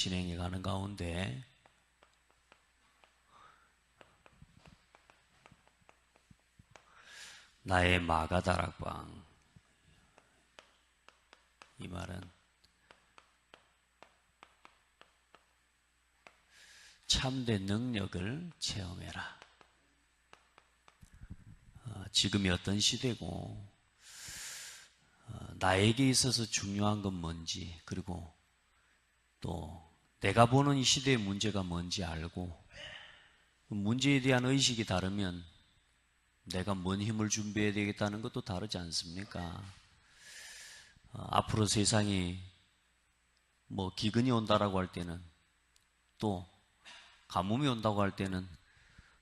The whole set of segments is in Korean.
진행해 가는 가운데 나의 마가다락방, 이 말은 참된 능력을 체험해라. 지금이 어떤 시대고 나에게 있어서 중요한 건 뭔지, 그리고 또 내가 보는 이 시대의 문제가 뭔지 알고 문제에 대한 의식이 다르면 내가 뭔 힘을 준비해야 되겠다는 것도 다르지 않습니까? 앞으로 세상이 기근이 온다라고 할 때는, 또 가뭄이 온다고 할 때는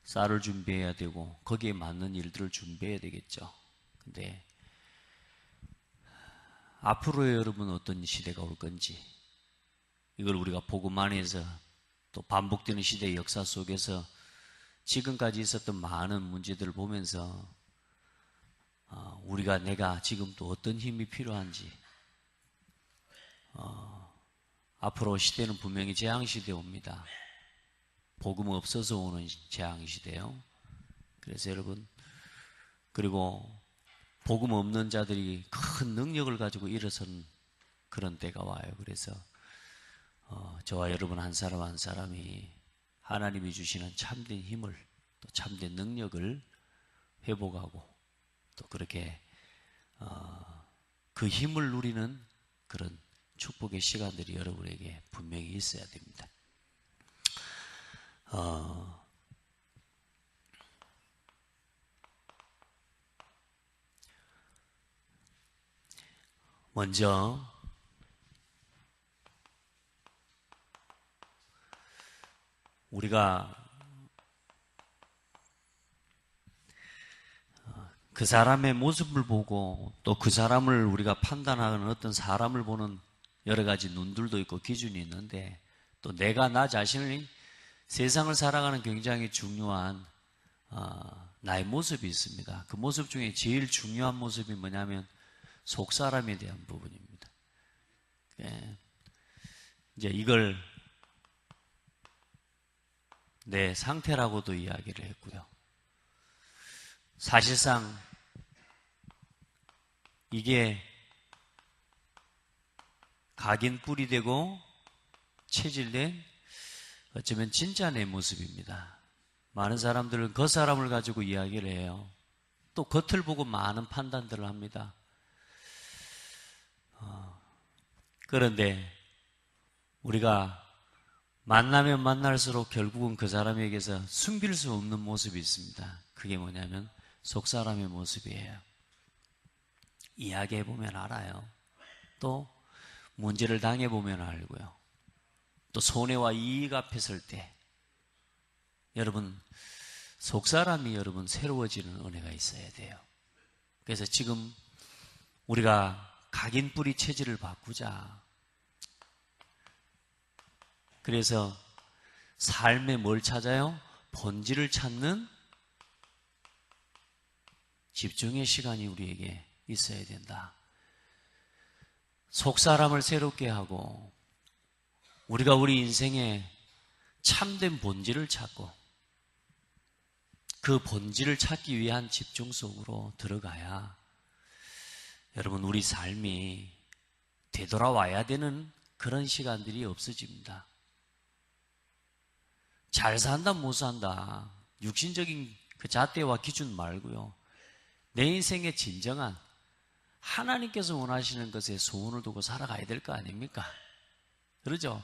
쌀을 준비해야 되고 거기에 맞는 일들을 준비해야 되겠죠. 근데 앞으로의 여러분 어떤 시대가 올 건지, 이걸 우리가 복음 안에서 또 반복되는 시대의 역사 속에서 지금까지 있었던 많은 문제들을 보면서 내가 지금 또 어떤 힘이 필요한지, 앞으로 시대는 분명히 재앙시대 옵니다. 복음 없어서 오는 재앙시대요. 그래서 여러분, 그리고 복음 없는 자들이 큰 능력을 가지고 일어선 그런 때가 와요. 그래서 저와 여러분 한 사람 한 사람이 하나님이 주시는 참된 힘을, 또 참된 능력을 회복하고 또 그렇게 그 힘을 누리는 그런 축복의 시간들이 여러분에게 분명히 있어야 됩니다. 먼저 우리가 그 사람의 모습을 보고 또 그 사람을 우리가 판단하는 어떤 사람을 보는 여러 가지 눈들도 있고 기준이 있는데, 또 내가 나 자신을 세상을 살아가는 굉장히 중요한 나의 모습이 있습니다. 그 모습 중에 제일 중요한 모습이 뭐냐면 속사람에 대한 부분입니다. 이제 이걸 내 상태라고도 이야기를 했고요. 사실상 이게 각인 뿔이 되고 체질된 어쩌면 진짜 내 모습입니다. 많은 사람들은 겉사람을 가지고 이야기를 해요. 또 겉을 보고 많은 판단들을 합니다. 그런데 우리가 만나면 만날수록 결국은 그 사람에게서 숨길 수 없는 모습이 있습니다. 그게 뭐냐면 속사람의 모습이에요. 이야기해보면 알아요. 또 문제를 당해보면 알고요. 또 손해와 이익 앞에 설 때 여러분, 속사람이 여러분 새로워지는 은혜가 있어야 돼요. 그래서 지금 우리가 각인 뿌리 체질을 바꾸자. 그래서 삶에 뭘 찾아요? 본질을 찾는 집중의 시간이 우리에게 있어야 된다. 속사람을 새롭게 하고 우리가 우리 인생에 참된 본질을 찾고 그 본질을 찾기 위한 집중 속으로 들어가야 여러분 우리 삶이 되돌아와야 되는 그런 시간들이 없어집니다. 잘 산다 못 산다 육신적인 그 잣대와 기준 말고요, 내 인생의 진정한 하나님께서 원하시는 것에 소원을 두고 살아가야 될 거 아닙니까? 그러죠?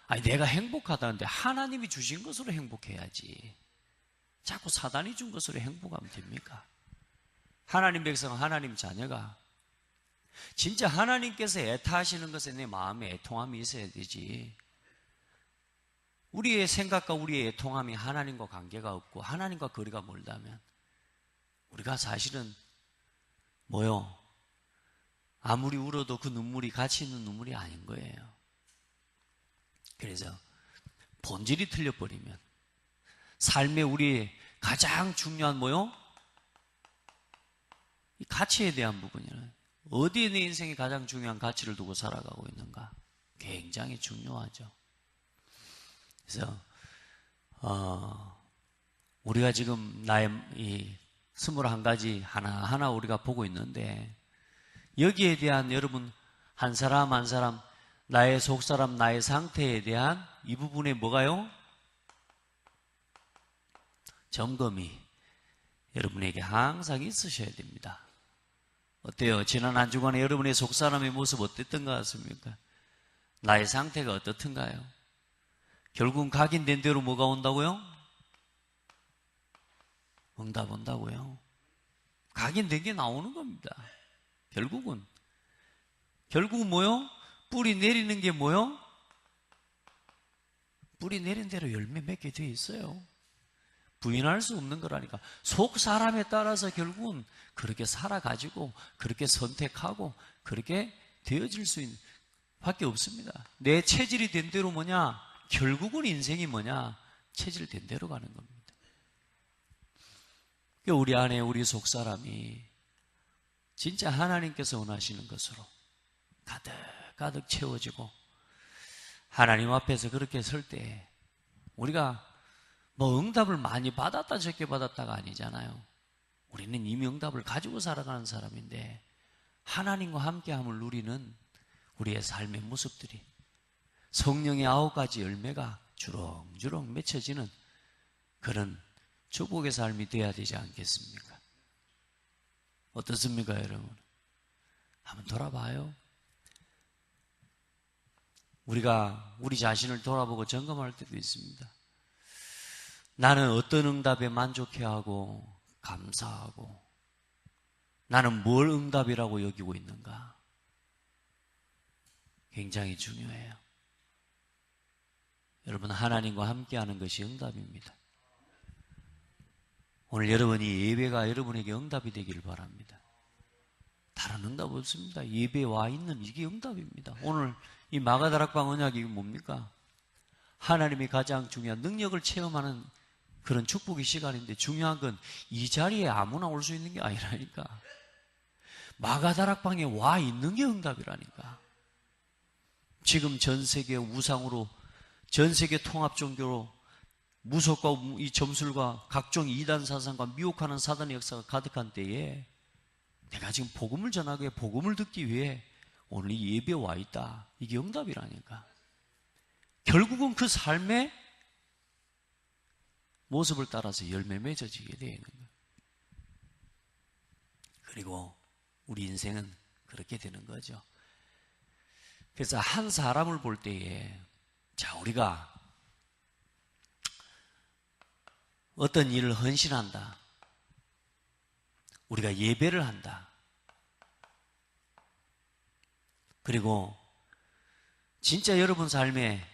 아니 내가 행복하다는데 하나님이 주신 것으로 행복해야지. 자꾸 사단이 준 것으로 행복하면 됩니까? 하나님 백성, 하나님 자녀가 진짜 하나님께서 애타하시는 것에 내 마음에 애통함이 있어야 되지. 우리의 생각과 우리의 애통함이 하나님과 관계가 없고 하나님과 거리가 멀다면 우리가 사실은 뭐요? 아무리 울어도 그 눈물이 가치 있는 눈물이 아닌 거예요. 그래서 본질이 틀려버리면 삶에 우리의 가장 중요한 뭐요? 이 가치에 대한 부분이에요. 어디에 내 인생이 가장 중요한 가치를 두고 살아가고 있는가? 굉장히 중요하죠. 그래서 우리가 지금 나의 이 21가지 하나하나 우리가 보고 있는데, 여기에 대한 여러분 한 사람 한 사람 나의 속사람 나의 상태에 대한 이 부분에 뭐가요? 점검이 여러분에게 항상 있으셔야 됩니다. 어때요? 지난 한 주간에 여러분의 속사람의 모습 어땠던 것 같습니까? 나의 상태가 어떻던가요? 결국은 각인된 대로 뭐가 온다고요? 응답 온다고요. 각인된 게 나오는 겁니다. 결국은 뭐요? 뿌리 내리는 게 뭐요? 뿌리 내린 대로 열매 맺게 돼 있어요. 부인할 수 없는 거라니까. 속 사람에 따라서 결국은 그렇게 살아가지고 그렇게 선택하고 그렇게 되어질 수 있는 밖에 없습니다. 내 체질이 된 대로 뭐냐? 결국은 인생이 뭐냐? 체질된 대로 가는 겁니다. 우리 안에 우리 속 사람이 진짜 하나님께서 원하시는 것으로 가득 채워지고 하나님 앞에서 그렇게 설 때 우리가 뭐 응답을 많이 받았다 적게 받았다가 아니잖아요. 우리는 이미 응답을 가지고 살아가는 사람인데 하나님과 함께함을 누리는 우리의 삶의 모습들이 성령의 9가지 열매가 주렁주렁 맺혀지는 그런 축복의 삶이 되어야 되지 않겠습니까? 어떻습니까, 여러분? 한번 돌아봐요. 우리가 우리 자신을 돌아보고 점검할 때도 있습니다. 나는 어떤 응답에 만족해하고 감사하고 나는 뭘 응답이라고 여기고 있는가? 굉장히 중요해요. 여러분, 하나님과 함께하는 것이 응답입니다. 오늘 여러분이 예배가 여러분에게 응답이 되기를 바랍니다. 다른 응답 없습니다. 예배에 와 있는 이게 응답입니다. 오늘 이 마가다락방 언약이 뭡니까? 하나님이 가장 중요한 능력을 체험하는 그런 축복의 시간인데 중요한 건 이 자리에 아무나 올 수 있는 게 아니라니까. 마가다락방에 와 있는 게 응답이라니까. 지금 전 세계 우상으로 전 세계 통합 종교로 무속과 이 점술과 각종 이단 사상과 미혹하는 사단의 역사가 가득한 때에 내가 지금 복음을 전하기 위해 복음을 듣기 위해 오늘 이 예배에 와 있다. 이게 응답이라니까. 결국은 그 삶의 모습을 따라서 열매 맺어지게 되는 거예요. 그리고 우리 인생은 그렇게 되는 거죠. 그래서 한 사람을 볼 때에 자, 우리가 어떤 일을 헌신한다. 우리가 예배를 한다. 그리고 진짜 여러분 삶에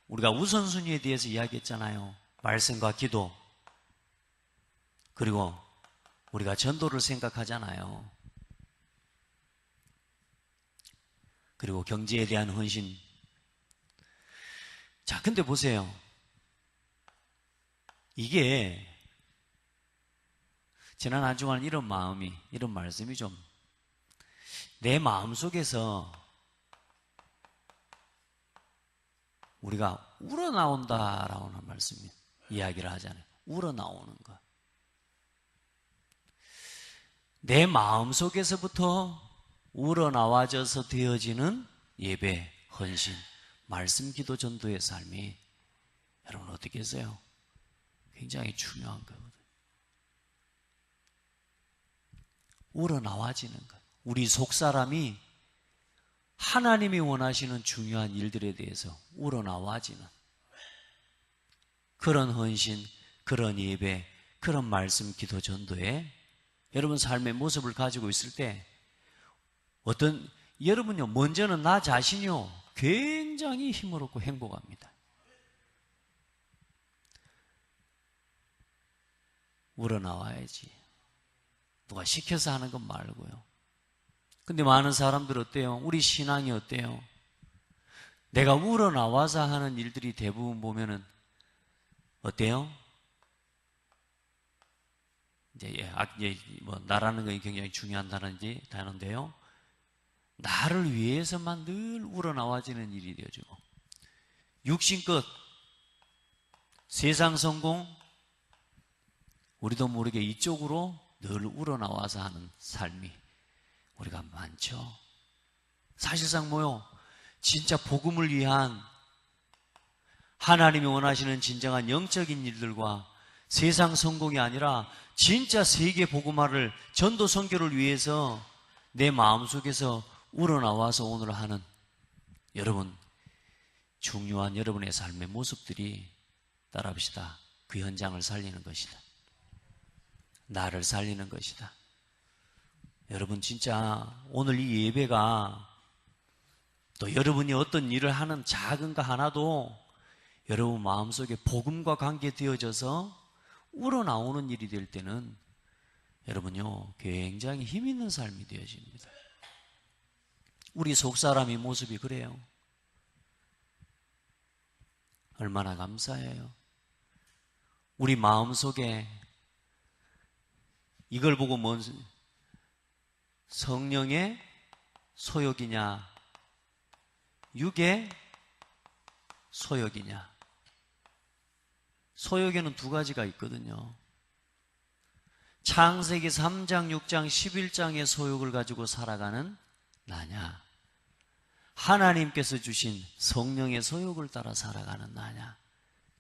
우리가 우선순위에 대해서 이야기했잖아요. 말씀과 기도. 그리고 우리가 전도를 생각하잖아요. 그리고 경제에 대한 헌신. 자, 근데 보세요. 이게 지난 한 주간 이런 말씀이 좀 내 마음속에서 우리가 우러나온다라고 하는 말씀이 이야기를 하잖아요. 우러나오는 것. 내 마음속에서부터 우러나와져서 되어지는 예배, 헌신, 말씀, 기도, 전도의 삶이 여러분 어떻게 했어요? 굉장히 중요한 거거든요. 우러나와지는 것. 우리 속사람이 하나님이 원하시는 중요한 일들에 대해서 우러나와지는 그런 헌신, 그런 예배, 그런 말씀, 기도, 전도에 여러분 삶의 모습을 가지고 있을 때 여러분요, 먼저는 나 자신이요, 굉장히 힘을 얻고 행복합니다. 우러나와야지. 누가 시켜서 하는 건 말고요. 근데 많은 사람들 어때요? 우리 신앙이 어때요? 내가 우러나와서 하는 일들이 대부분 보면은 어때요? 이제 뭐 나라는 건 굉장히 중요한 단어인데요. 나를 위해서만 늘 우러나와지는 일이 되어지고 육신껏 세상 성공, 우리도 모르게 이쪽으로 늘 우러나와서 하는 삶이 우리가 많죠. 사실상 뭐요? 진짜 복음을 위한 하나님이 원하시는 진정한 영적인 일들과 세상 성공이 아니라 진짜 세계 복음화를, 전도 선교를 위해서 내 마음속에서 우러나와서 오늘 하는 여러분, 중요한 여러분의 삶의 모습들이, 따라합시다, 그 현장을 살리는 것이다. 나를 살리는 것이다. 여러분, 진짜 오늘 이 예배가 또 여러분이 어떤 일을 하는 작은 거 하나도 여러분 마음속에 복음과 관계되어져서 우러나오는 일이 될 때는 여러분요, 굉장히 힘 있는 삶이 되어집니다. 우리 속사람의 모습이 그래요. 얼마나 감사해요. 우리 마음속에 이걸 보고 뭔 성령의 소욕이냐, 육의 소욕이냐. 소욕에는 두 가지가 있거든요. 창세기 3장, 6장, 11장의 소욕을 가지고 살아가는 나냐, 하나님께서 주신 성령의 소욕을 따라 살아가는 나냐,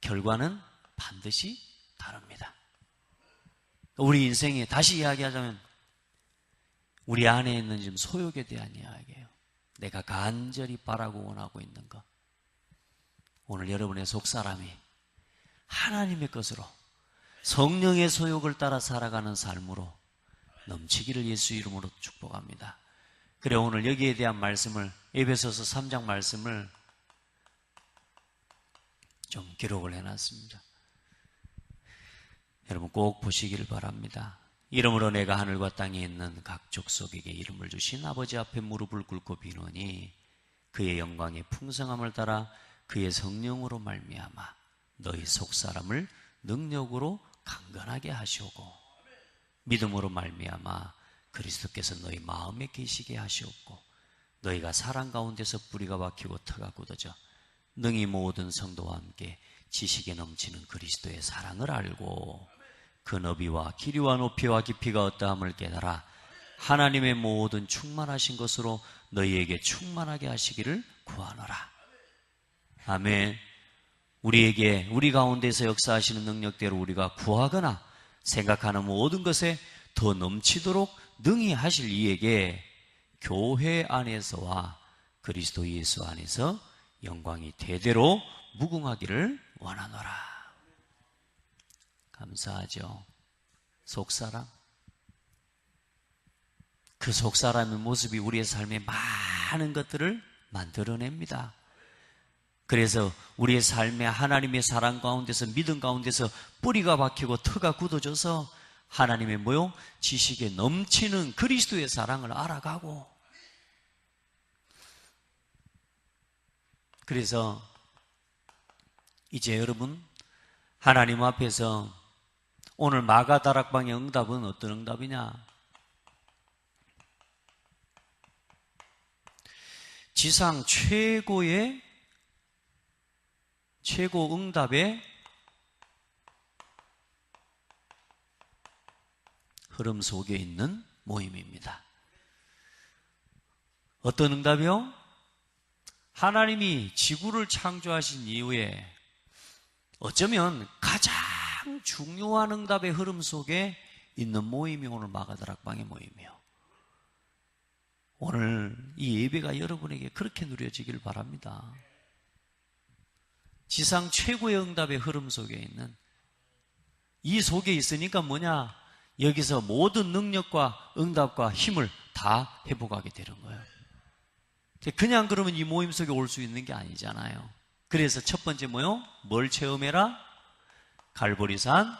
결과는 반드시 다릅니다. 우리 인생에 다시 이야기하자면 우리 안에 있는 지금 소욕에 대한 이야기예요. 내가 간절히 바라고 원하고 있는 것. 오늘 여러분의 속사람이 하나님의 것으로 성령의 소욕을 따라 살아가는 삶으로 넘치기를 예수 이름으로 축복합니다. 그래, 오늘 여기에 대한 말씀을, 에베소서 3장 말씀을 좀 기록을 해놨습니다. 여러분 꼭 보시기를 바랍니다. 이름으로 내가 하늘과 땅에 있는 각 족속에게 이름을 주신 아버지 앞에 무릎을 꿇고 비노니 그의 영광의 풍성함을 따라 그의 성령으로 말미암아 너희 속사람을 능력으로 강건하게 하시오고 믿음으로 말미암아 그리스도께서 너희 마음에 계시게 하시옵고 너희가 사랑 가운데서 뿌리가 박히고 터가 굳어져 능히 모든 성도와 함께 지식에 넘치는 그리스도의 사랑을 알고 그 너비와 길이와 높이와 깊이가 어떠함을 깨달아 하나님의 모든 충만하신 것으로 너희에게 충만하게 하시기를 구하노라. 아멘. 우리에게, 우리 가운데서 역사하시는 능력대로 우리가 구하거나 생각하는 모든 것에 더 넘치도록 능히 하실 이에게 교회 안에서와 그리스도 예수 안에서 영광이 대대로 무궁하기를 원하노라. 감사하죠. 속사람. 그 속사람의 모습이 우리의 삶에 많은 것들을 만들어냅니다. 그래서 우리의 삶에 하나님의 사랑 가운데서, 믿음 가운데서 뿌리가 박히고 터가 굳어져서 하나님의 뭐요? 지식에 넘치는 그리스도의 사랑을 알아가고, 그래서 이제 여러분 하나님 앞에서 오늘 마가다락방의 응답은 어떤 응답이냐? 지상 최고의 최고 응답의 흐름 속에 있는 모임입니다. 어떤 응답이요? 하나님이 지구를 창조하신 이후에 어쩌면 가장 중요한 응답의 흐름 속에 있는 모임이 오늘 마가다락방의 모임이요. 오늘 이 예배가 여러분에게 그렇게 누려지길 바랍니다. 지상 최고의 응답의 흐름 속에 있는, 이 속에 있으니까 뭐냐? 여기서 모든 능력과 응답과 힘을 다 회복하게 되는 거예요. 그냥 그러면 이 모임 속에 올 수 있는 게 아니잖아요. 그래서 첫 번째 뭐요? 뭘 체험해라? 갈보리산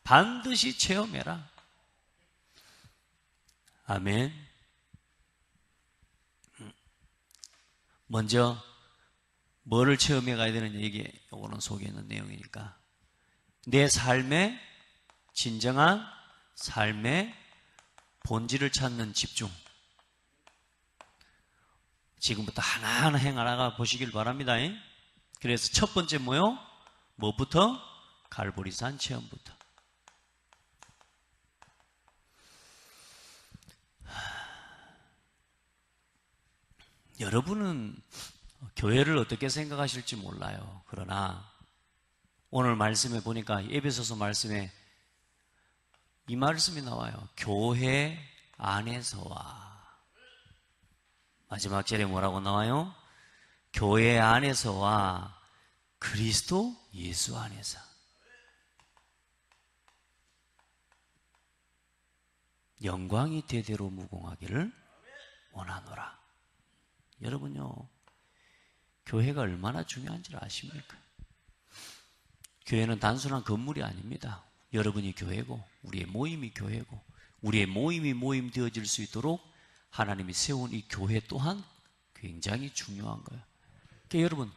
반드시 체험해라. 아멘. 먼저 뭐를 체험해 가야 되느냐, 이게 요거는 속에 있는 내용이니까 내 삶의 진정한 삶의 본질을 찾는 집중. 지금부터 하나하나 행하나가 보시길 바랍니다. 그래서 첫 번째 뭐요? 뭐부터? 갈보리산 체험부터. 여러분은 교회를 어떻게 생각하실지 몰라요. 그러나 오늘 말씀에 보니까 에베소서 말씀에 이 말씀이 나와요. 교회 안에서와. 마지막 절에 뭐라고 나와요? 교회 안에서와 그리스도 예수 안에서. 영광이 대대로 무궁하기를 원하노라. 여러분요, 교회가 얼마나 중요한지를 아십니까? 교회는 단순한 건물이 아닙니다. 여러분이 교회고, 우리의 모임이 교회고, 우리의 모임이 모임 되어질 수 있도록 하나님이 세운 이 교회 또한 굉장히 중요한 거예요. 그러니까 여러분,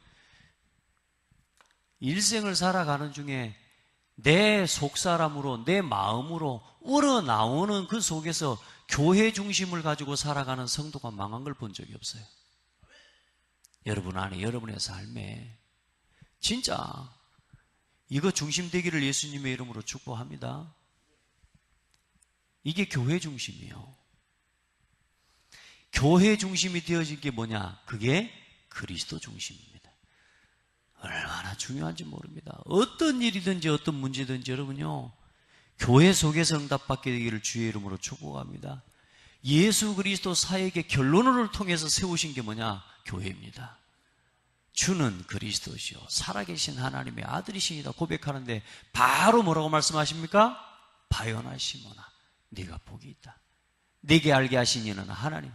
일생을 살아가는 중에 내 속사람으로, 내 마음으로 우러나오는 그 속에서 교회 중심을 가지고 살아가는 성도가 망한 걸 본 적이 없어요. 여러분 안에, 여러분의 삶에 진짜 이거 중심되기를 예수님의 이름으로 축복합니다. 이게 교회 중심이에요. 교회 중심이 되어진 게 뭐냐? 그게 그리스도 중심입니다. 얼마나 중요한지 모릅니다. 어떤 일이든지 어떤 문제든지 여러분요, 교회 속에서 응답받게 되기를 주의 이름으로 축복합니다. 예수 그리스도 사역의 결론을 통해서 세우신 게 뭐냐? 교회입니다. 주는 그리스도시요 살아계신 하나님의 아들이시니다 고백하는데 바로 뭐라고 말씀하십니까? 바요나 시모나 네가 복이 있다. 네게 알게 하신 이는 하나님,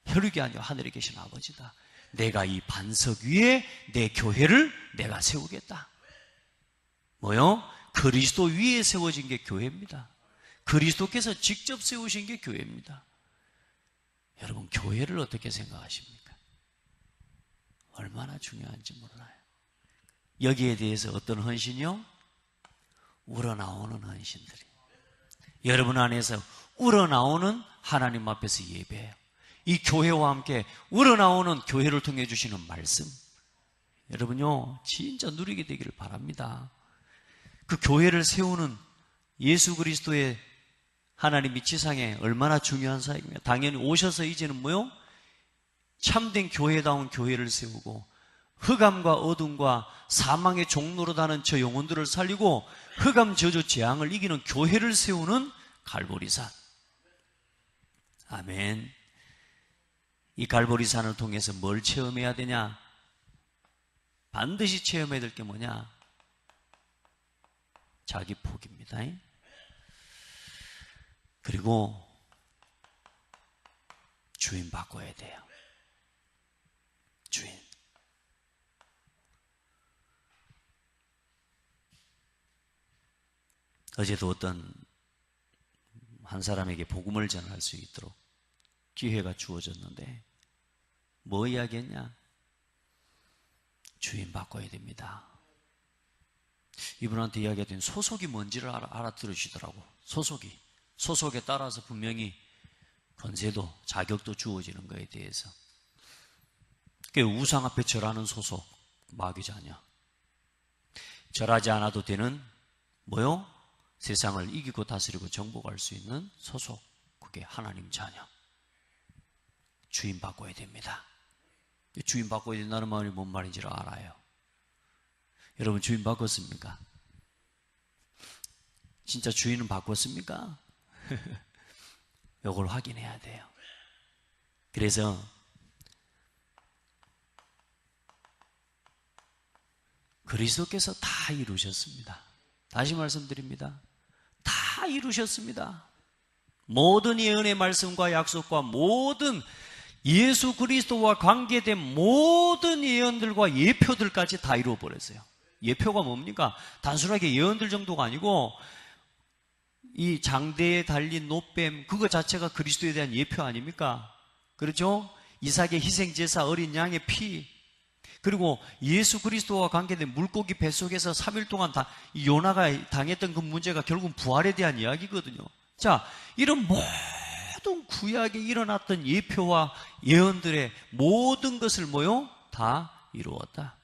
혈육이 아니라 하늘에 계신 아버지다. 내가 이 반석 위에 내 교회를 내가 세우겠다. 뭐요? 그리스도 위에 세워진 게 교회입니다. 그리스도께서 직접 세우신 게 교회입니다. 여러분, 교회를 어떻게 생각하십니까? 얼마나 중요한지 몰라요. 여기에 대해서 어떤 헌신이요? 우러나오는 헌신들이. 여러분 안에서 우러나오는 하나님 앞에서 예배예요. 이 교회와 함께 우러나오는 교회를 통해 주시는 말씀. 여러분요, 진짜 누리게 되기를 바랍니다. 그 교회를 세우는 예수 그리스도의 하나님이 지상에 얼마나 중요한 사역입니다. 당연히 오셔서 이제는 뭐요? 참된 교회다운 교회를 세우고 흑암과 어둠과 사망의 종로로 다는 저 영혼들을 살리고 흑암 저주 재앙을 이기는 교회를 세우는 갈보리산. 아멘. 이 갈보리산을 통해서 뭘 체험해야 되냐? 반드시 체험해야 될 게 뭐냐? 자기 포기입니다. 그리고 주인 바꿔야 돼요. 주인. 어제도 어떤 한 사람에게 복음을 전할 수 있도록 기회가 주어졌는데 뭐 이야기했냐? 주인 바꿔야 됩니다. 이분한테 이야기했더니 소속이 뭔지를 알아들으시더라고. 소속에 따라서 분명히 권세도 자격도 주어지는 거에 대해서. 우상 앞에 절하는 소속, 마귀 자녀. 절하지 않아도 되는 뭐요? 세상을 이기고 다스리고 정복할 수 있는 소속, 그게 하나님 자녀. 주인 바꿔야 됩니다. 주인 바꿔야 된다는 말이 뭔 말인지를 알아요. 여러분, 주인 바꿨습니까? 진짜 주인은 바꿨습니까? 이걸 확인해야 돼요. 그래서 그리스도께서 다 이루셨습니다. 다시 말씀드립니다. 다 이루셨습니다. 모든 예언의 말씀과 약속과 모든 예수 그리스도와 관계된 모든 예언들과 예표들까지 다 이루어버렸어요. 예표가 뭡니까? 단순하게 예언들 정도가 아니고 이 장대에 달린 노뱀 그거 자체가 그리스도에 대한 예표 아닙니까? 그렇죠? 이삭의 희생제사 어린 양의 피, 그리고 예수 그리스도와 관계된 물고기 뱃속에서 3일 동안 요나가 당했던 그 문제가 결국은 부활에 대한 이야기거든요. 자, 이런 모든 구약에 일어났던 예표와 예언들의 모든 것을 뭐요? 다 이루었다.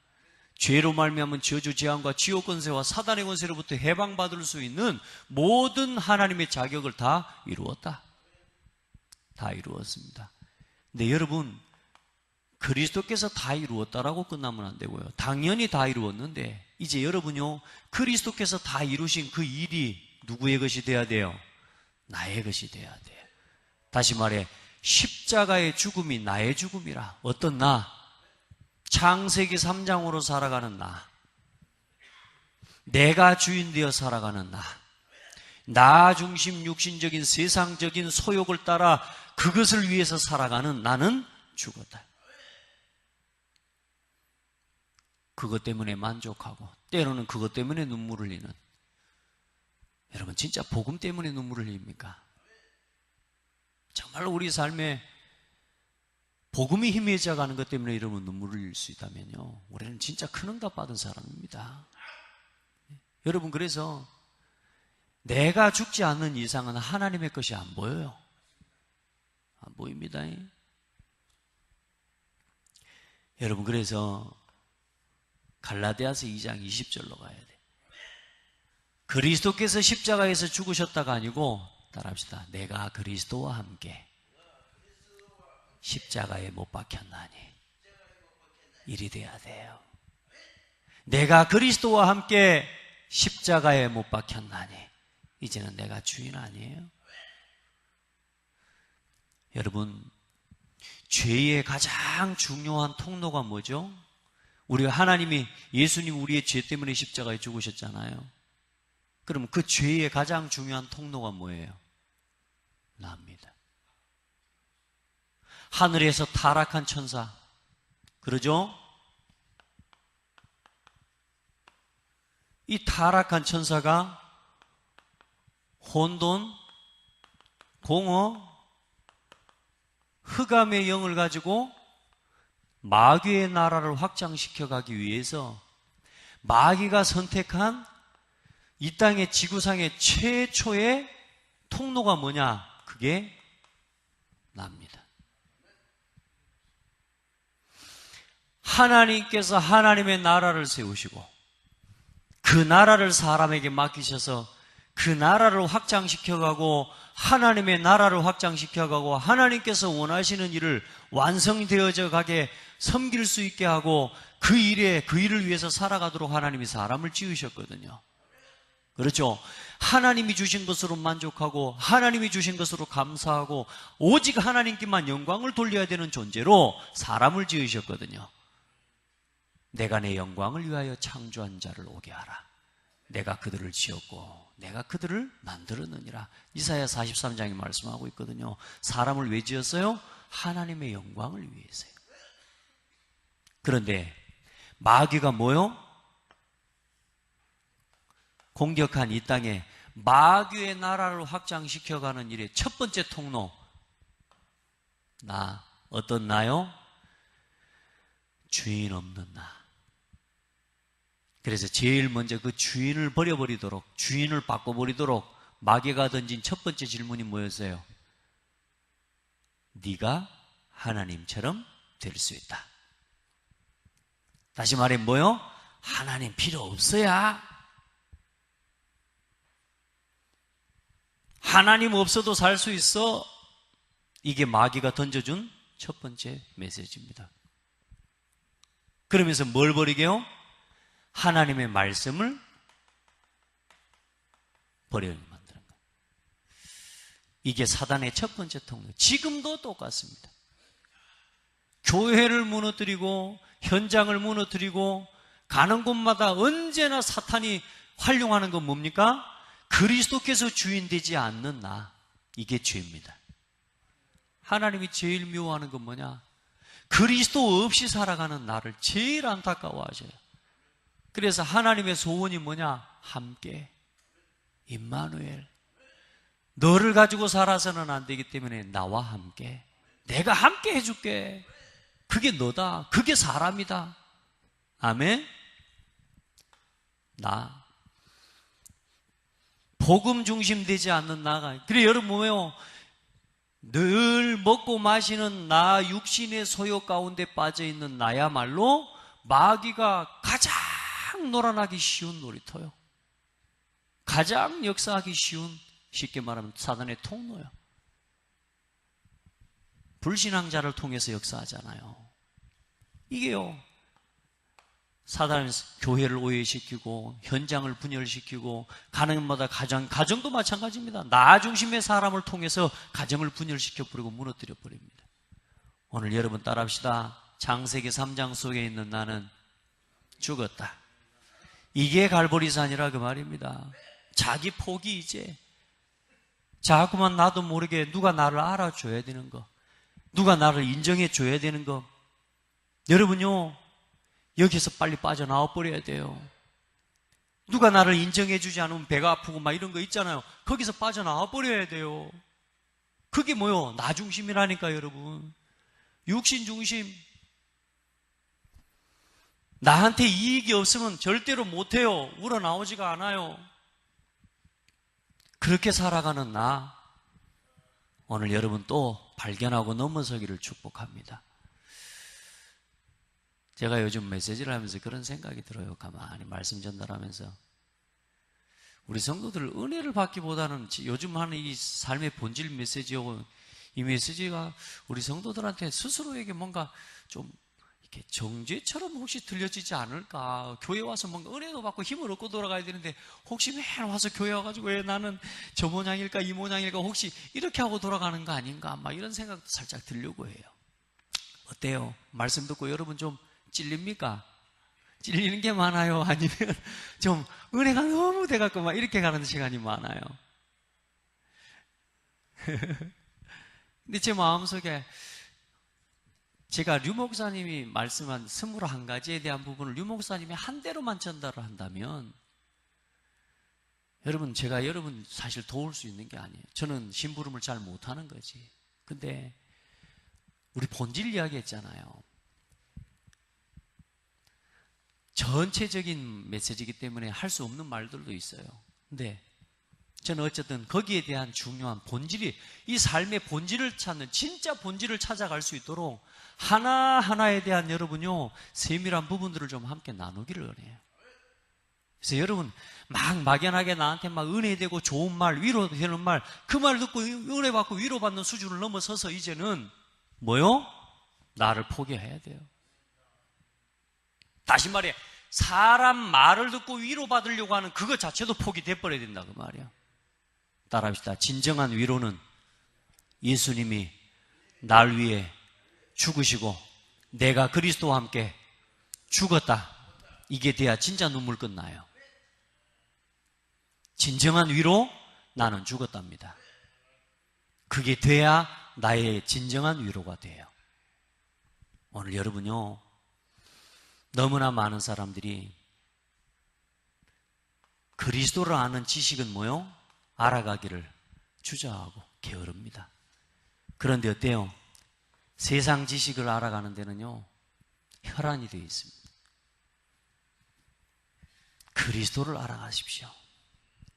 죄로 말미암은 저주, 재앙과 지옥 권세와 사단의 권세로부터 해방받을 수 있는 모든 하나님의 자격을 다 이루었다. 다 이루었습니다. 근데 여러분, 그리스도께서 다 이루었다라고 끝나면 안 되고요. 당연히 다 이루었는데 이제 여러분요, 그리스도께서 다 이루신 그 일이 누구의 것이 돼야 돼요? 나의 것이 돼야 돼요. 다시 말해, 십자가의 죽음이 나의 죽음이라. 어떤 나? 창세기 3장으로 살아가는 나. 내가 주인 되어 살아가는 나. 나 중심 육신적인 세상적인 소욕을 따라 그것을 위해서 살아가는 나는 죽었다. 그것 때문에 만족하고 때로는 그것 때문에 눈물을 흘리는, 여러분 진짜 복음 때문에 눈물을 흘립니까? 정말로 우리 삶에 복음이 희미해져 가는 것 때문에 여러분 눈물을 흘릴 수 있다면요, 우리는 진짜 큰 응답 받은 사람입니다. 여러분, 그래서 내가 죽지 않는 이상은 하나님의 것이 안 보여요. 안 보입니다. 여러분, 그래서 갈라디아서 2장 20절로 가야 돼. 그리스도께서 십자가에서 죽으셨다가 아니고, 따라합시다. 내가 그리스도와 함께 십자가에 못 박혔나니 일이 돼야 돼요. 내가 그리스도와 함께 십자가에 못 박혔나니 이제는 내가 주인 아니에요. 여러분, 죄의 가장 중요한 통로가 뭐죠? 우리가 하나님이, 예수님 우리의 죄 때문에 십자가에 죽으셨잖아요. 그럼 그 죄의 가장 중요한 통로가 뭐예요? 나입니다. 하늘에서 타락한 천사, 그러죠? 이 타락한 천사가 혼돈, 공허, 흑암의 영을 가지고 마귀의 나라를 확장시켜 가기 위해서 마귀가 선택한 이 땅의 지구상의 최초의 통로가 뭐냐? 그게 나입니다. 하나님께서 하나님의 나라를 세우시고 그 나라를 사람에게 맡기셔서 그 나라를 확장시켜가고 하나님의 나라를 확장시켜가고 하나님께서 원하시는 일을 완성되어져 가게 섬길 수 있게 하고 그 일을 위해서 살아가도록 하나님이 사람을 지으셨거든요. 그렇죠? 하나님이 주신 것으로 만족하고 하나님이 주신 것으로 감사하고 오직 하나님께만 영광을 돌려야 되는 존재로 사람을 지으셨거든요. 내가 내 영광을 위하여 창조한 자를 오게 하라. 내가 그들을 지었고 내가 그들을 만들었느니라. 이사야 43장이 말씀하고 있거든요. 사람을 왜 지었어요? 하나님의 영광을 위해서요. 그런데 마귀가 뭐요? 공격한 이 땅에 마귀의 나라를 확장시켜가는 일의 첫 번째 통로, 나, 어떤 나요? 주인 없는 나. 그래서 제일 먼저 그 주인을 버려버리도록, 주인을 바꿔버리도록 마귀가 던진 첫 번째 질문이 뭐였어요? 네가 하나님처럼 될 수 있다. 다시 말해 뭐요? 하나님 필요 없어야, 하나님 없어도 살 수 있어. 이게 마귀가 던져준 첫 번째 메시지입니다. 그러면서 뭘 버리게요? 하나님의 말씀을 버리게 만드는 거예요. 이게 사단의 첫 번째 통로. 지금도 똑같습니다. 교회를 무너뜨리고 현장을 무너뜨리고 가는 곳마다 언제나 사탄이 활용하는 건 뭡니까? 그리스도께서 주인 되지 않는 나. 이게 죄입니다. 하나님이 제일 미워하는 건 뭐냐? 그리스도 없이 살아가는 나를 제일 안타까워하셔요. 그래서 하나님의 소원이 뭐냐? 함께, 임마누엘. 너를 가지고 살아서는 안 되기 때문에 나와 함께, 내가 함께 해줄게. 그게 너다. 그게 사람이다. 아멘. 나 복음 중심 되지 않는 나가. 그래 여러분 뭐예요? 늘 먹고 마시는 나, 육신의 소욕 가운데 빠져 있는 나야말로 마귀가 가장 놀아나기 쉬운 놀이터요. 가장 역사하기 쉬운, 쉽게 말하면 사단의 통로요. 불신앙자를 통해서 역사하잖아요. 이게요, 사단은 교회를 오해시키고 현장을 분열시키고 가정마다 가정도 마찬가지입니다. 나 중심의 사람을 통해서 가정을 분열시켜 버리고 무너뜨려 버립니다. 오늘 여러분 따라합시다. 창세기 3장 속에 있는 나는 죽었다. 이게 갈보리산이라 그 말입니다. 자기 포기 이제. 자꾸만 나도 모르게 누가 나를 알아줘야 되는 거, 누가 나를 인정해 줘야 되는 거. 여러분요, 여기서 빨리 빠져나와 버려야 돼요. 누가 나를 인정해 주지 않으면 배가 아프고 막 이런 거 있잖아요. 거기서 빠져나와 버려야 돼요. 그게 뭐요? 나 중심이라니까 여러분. 육신 중심. 나한테 이익이 없으면 절대로 못해요. 우러나오지가 않아요. 그렇게 살아가는 나, 오늘 여러분 또 발견하고 넘어서기를 축복합니다. 제가 요즘 메시지를 하면서 그런 생각이 들어요. 가만히 말씀 전달하면서 우리 성도들 은혜를 받기보다는 요즘 하는 이 삶의 본질 메시지요, 이 메시지가 우리 성도들한테 스스로에게 뭔가 좀 이렇게 정죄처럼 혹시 들려지지 않을까. 교회 와서 뭔가 은혜도 받고 힘을 얻고 돌아가야 되는데 혹시 매일 와서 교회 와가지고 왜 나는 저 모양일까 이 모양일까 혹시 이렇게 하고 돌아가는 거 아닌가, 막 이런 생각도 살짝 들려고 해요. 어때요? 말씀 듣고 여러분 좀 찔립니까? 찔리는 게 많아요? 아니면 좀 은혜가 너무 돼갖고 막 이렇게 가는 시간이 많아요? 근데 제 마음속에 제가 류 목사님이 말씀한 21가지에 대한 부분을 류 목사님이 한 대로만 전달을 한다면 여러분, 제가 여러분 사실 도울 수 있는 게 아니에요. 저는 심부름을 잘 못하는 거지. 근데 우리 본질 이야기 했잖아요. 전체적인 메시지이기 때문에 할 수 없는 말들도 있어요. 근데 저는 어쨌든 거기에 대한 중요한 본질이, 이 삶의 본질을 찾는, 진짜 본질을 찾아갈 수 있도록 하나하나에 대한 여러분요, 세밀한 부분들을 좀 함께 나누기를 원해요. 그래서 여러분 막 막연하게 나한테 막 은혜되고 좋은 말, 위로되는 말, 그 말 듣고 은혜받고 위로받는 수준을 넘어서서 이제는 뭐요? 나를 포기해야 돼요. 다시 말해, 사람 말을 듣고 위로받으려고 하는 그것 자체도 포기돼버려야 된다 그 말이야. 따라합시다. 진정한 위로는 예수님이 날 위해 죽으시고 내가 그리스도와 함께 죽었다, 이게 돼야 진짜 눈물 끝나요. 진정한 위로, 나는 죽었답니다. 그게 돼야 나의 진정한 위로가 돼요. 오늘 여러분요, 너무나 많은 사람들이 그리스도를 아는 지식은 뭐요? 알아가기를 주저하고 게으릅니다. 그런데 어때요? 세상 지식을 알아가는 데는요, 혈안이 되어 있습니다. 그리스도를 알아가십시오.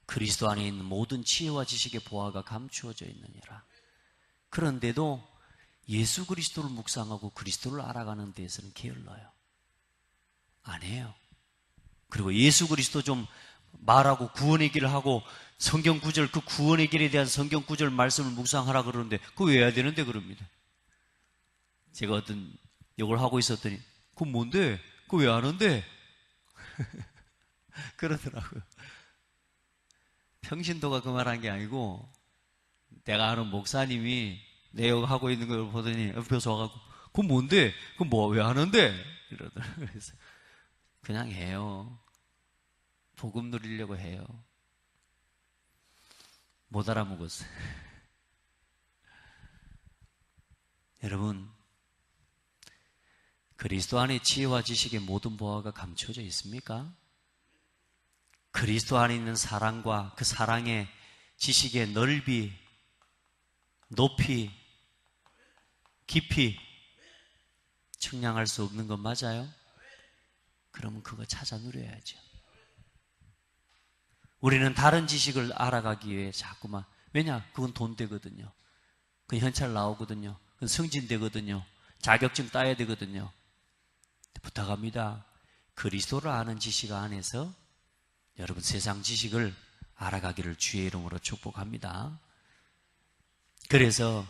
그리스도 안에 있는 모든 지혜와 지식의 보화가 감추어져 있느니라. 그런데도 예수 그리스도를 묵상하고 그리스도를 알아가는 데에서는 게을러요. 안 해요. 그리고 예수 그리스도 좀 말하고 구원의 길을 하고 성경 구절, 그 구원의 길에 대한 성경 구절 말씀을 묵상하라 그러는데 그거 왜 해야 되는데 그럽니다. 제가 어떤 욕을 하고 있었더니 그거 뭔데? 그거 왜 안 하는데? 그러더라고요. 평신도가 그 말한 게 아니고 내가 아는 목사님이 내 욕하고 있는 걸 보더니 옆에서 와가지고 그거 뭔데? 그거 뭐 왜 하는데? 이러더라고요. 그래서 그냥 해요. 복음 누리려고 해요. 못 알아먹었어요. 여러분, 그리스도 안에 지혜와 지식의 모든 보화가 감춰져 있습니까? 그리스도 안에 있는 사랑과 그 사랑의 지식의 넓이, 높이, 깊이 측량할 수 없는 건 맞아요? 그러면 그거 찾아 누려야죠. 우리는 다른 지식을 알아가기 위해 자꾸만, 왜냐? 그건 돈 되거든요. 그건 현찰 나오거든요. 그건 승진 되거든요. 자격증 따야 되거든요. 부탁합니다. 그리스도를 아는 지식 안에서 여러분 세상 지식을 알아가기를 주의 이름으로 축복합니다. 그래서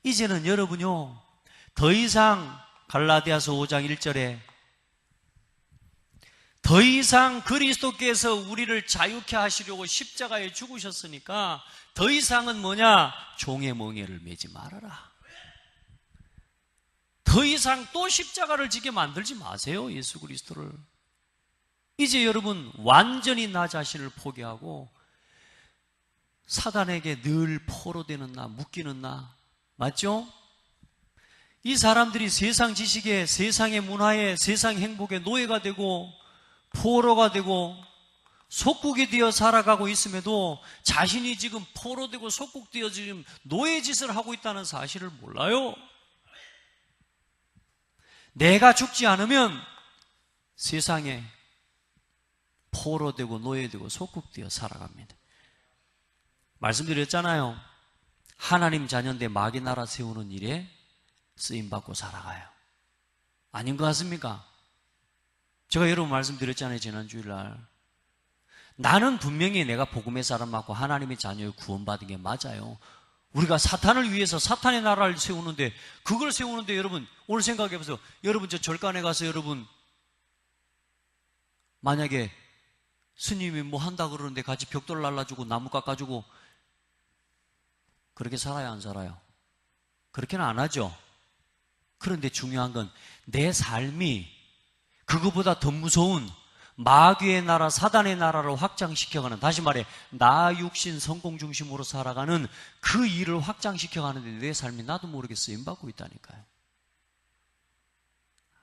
이제는 여러분요, 더 이상 갈라디아서 5장 1절에 더 이상 그리스도께서 우리를 자유케 하시려고 십자가에 죽으셨으니까 더 이상은 뭐냐? 종의 멍에를 매지 말아라. 더 이상 또 십자가를 지게 만들지 마세요. 예수 그리스도를. 이제 여러분 완전히 나 자신을 포기하고 사단에게 늘 포로되는 나, 묶이는 나, 맞죠? 이 사람들이 세상 지식에, 세상의 문화에, 세상 행복에 노예가 되고 포로가 되고 속국이 되어 살아가고 있음에도 자신이 지금 포로되고 속국되어 지금 노예 짓을 하고 있다는 사실을 몰라요. 내가 죽지 않으면 세상에 포로되고 노예되고 속국되어 살아갑니다. 말씀드렸잖아요. 하나님 자녀인데 마귀 나라 세우는 일에 쓰임받고 살아가요. 아닌 것 같습니까? 제가 여러분 말씀드렸잖아요. 지난주일날. 나는 분명히 내가 복음의 사람 맞고 하나님의 자녀의 구원받은 게 맞아요. 우리가 사탄을 위해서 사탄의 나라를 세우는데, 그걸 세우는데 여러분 오늘 생각해보세요. 여러분 저 절간에 가서 여러분 만약에 스님이 뭐 한다 그러는데 같이 벽돌 날라주고 나무 깎아주고 그렇게 살아요, 안 살아요? 그렇게는 안 하죠. 그런데 중요한 건 내 삶이 그거보다 더 무서운 마귀의 나라, 사단의 나라를 확장시켜가는, 다시 말해 나 육신 성공 중심으로 살아가는 그 일을 확장시켜가는데 내 삶이 나도 모르게 쓰임받고 있다니까요.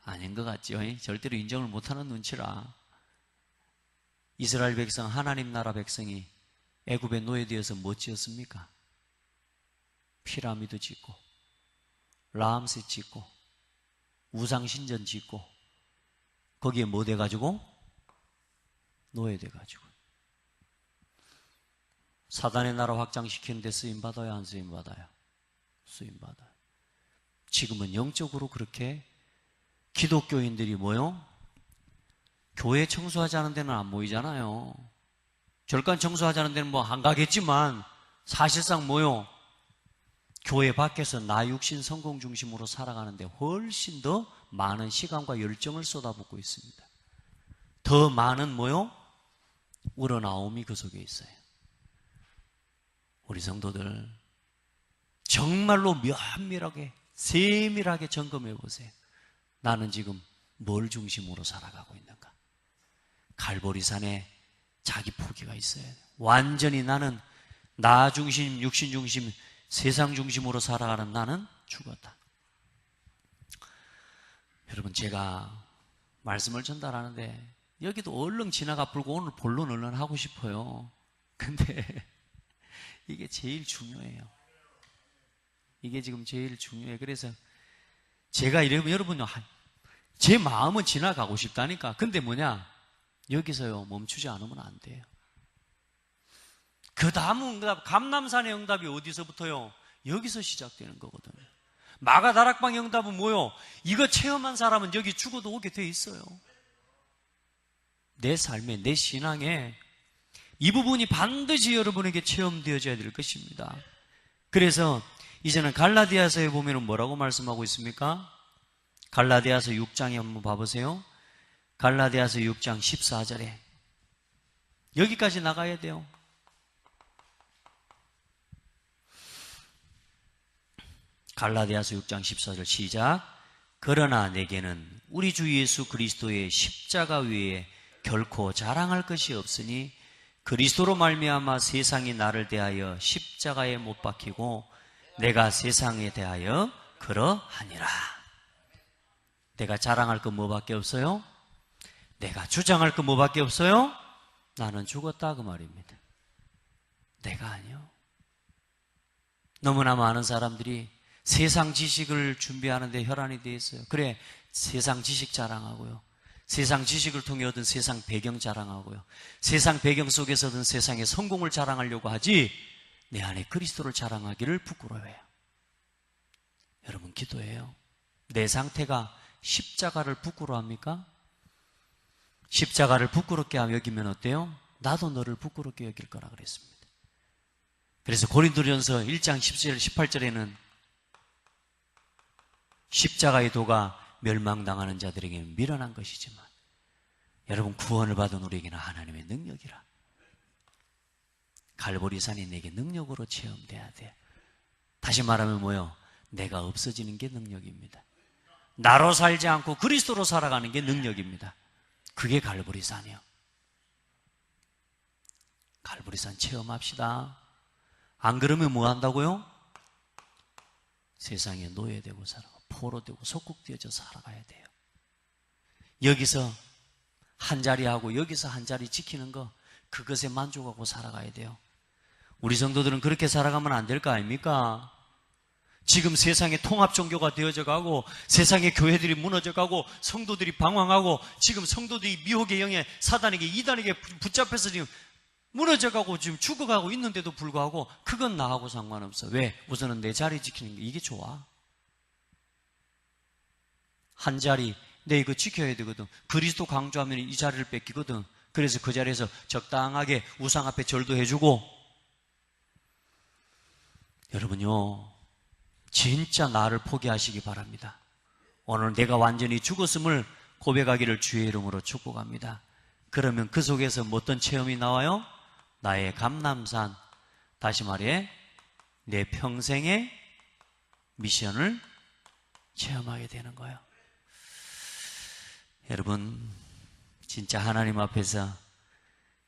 아닌 것 같죠? 절대로 인정을 못하는 눈치라. 이스라엘 백성, 하나님 나라 백성이 애굽에 노예되어서 뭐 지었습니까? 피라미드 짓고 라암세 짓고 우상신전 짓고 거기에 뭐 돼가지고? 노예돼가지고. 사단의 나라 확장시키는데 쓰임받아요, 안 쓰임받아요? 쓰임받아요. 지금은 영적으로 그렇게 기독교인들이 뭐요? 교회 청소하지 않은 데는 안 모이잖아요. 절간 청소하지 않은 데는 뭐 안 가겠지만 사실상 뭐요? 교회 밖에서 나 육신 성공 중심으로 살아가는데 훨씬 더 많은 시간과 열정을 쏟아붓고 있습니다. 더 많은 뭐요? 우러나옴이 그 속에 있어요. 우리 성도들 정말로 면밀하게 세밀하게 점검해 보세요. 나는 지금 뭘 중심으로 살아가고 있는가? 갈보리산에 자기 포기가 있어야 돼요. 완전히 나는 나 중심, 육신 중심, 세상 중심으로 살아가는 나는 죽었다. 여러분, 제가 말씀을 전달하는데 여기도 얼른 지나가 불고 오늘 본론 얼른 하고 싶어요. 근데 이게 제일 중요해요. 이게 지금 제일 중요해요. 그래서 제가 이러면 여러분, 제 마음은 지나가고 싶다니까. 근데 뭐냐? 여기서요 멈추지 않으면 안 돼요. 그 다음 응답, 감남산의 응답이 어디서부터요? 여기서 시작되는 거거든요. 마가다락방 응답은 뭐요? 이거 체험한 사람은 여기 죽어도 오게 돼 있어요. 내 삶에, 내 신앙에 이 부분이 반드시 여러분에게 체험되어져야 될 것입니다. 그래서 이제는 갈라디아서에 보면 뭐라고 말씀하고 있습니까? 갈라디아서 6장에 한번 봐보세요. 갈라디아서 6장 14절에 여기까지 나가야 돼요. 갈라디아서 6장 14절 시작. 그러나 내게는 우리 주 예수 그리스도의 십자가 위에 결코 자랑할 것이 없으니 그리스도로 말미암아 세상이 나를 대하여 십자가에 못 박히고 내가 세상에 대하여 그러하니라. 내가 자랑할 거 뭐밖에 없어요? 내가 주장할 거 뭐밖에 없어요? 나는 죽었다 그 말입니다. 내가 아니요. 너무나 많은 사람들이 세상 지식을 준비하는데 혈안이 되어 있어요. 그래, 세상 지식 자랑하고요. 세상 지식을 통해 얻은 세상 배경 자랑하고요. 세상 배경 속에서 얻은 세상의 성공을 자랑하려고 하지 내 안에 그리스도를 자랑하기를 부끄러워해요. 여러분 기도해요. 내 상태가 십자가를 부끄러워합니까? 십자가를 부끄럽게 여기면 어때요? 나도 너를 부끄럽게 여길 거라 그랬습니다. 그래서 고린도전서 1장 17절 18절에는 십자가의 도가 멸망당하는 자들에게는 미련한 것이지만 여러분 구원을 받은 우리에게는 하나님의 능력이라. 갈보리산이 내게 능력으로 체험돼야 돼요. 다시 말하면 뭐요? 내가 없어지는 게 능력입니다. 나로 살지 않고 그리스도로 살아가는 게 능력입니다. 그게 갈보리산이요. 갈보리산 체험합시다. 안 그러면 뭐 한다고요? 세상에 노예되고 살아가고 포로되고 속국되어져 살아가야 돼요. 여기서 한 자리 하고 여기서 한 자리 지키는 거, 그것에 만족하고 살아가야 돼요. 우리 성도들은 그렇게 살아가면 안 될 거 아닙니까? 지금 세상에 통합 종교가 되어져 가고 세상의 교회들이 무너져 가고 성도들이 방황하고 지금 성도들이 미혹의 영에 사단에게 이단에게 붙잡혀서 지금 무너져 가고 지금 죽어가고 있는데도 불구하고 그건 나하고 상관없어. 왜? 우선은 내 자리 지키는 게 이게 좋아. 한 자리 내 이거 지켜야 되거든. 그리스도 강조하면 이 자리를 뺏기거든. 그래서 그 자리에서 적당하게 우상 앞에 절도 해주고. 여러분요, 진짜 나를 포기하시기 바랍니다. 오늘 내가 완전히 죽었음을 고백하기를 주의 이름으로 축복합니다. 그러면 그 속에서 어떤 체험이 나와요? 나의 감람산, 다시 말해 내 평생의 미션을 체험하게 되는 거예요. 여러분, 진짜 하나님 앞에서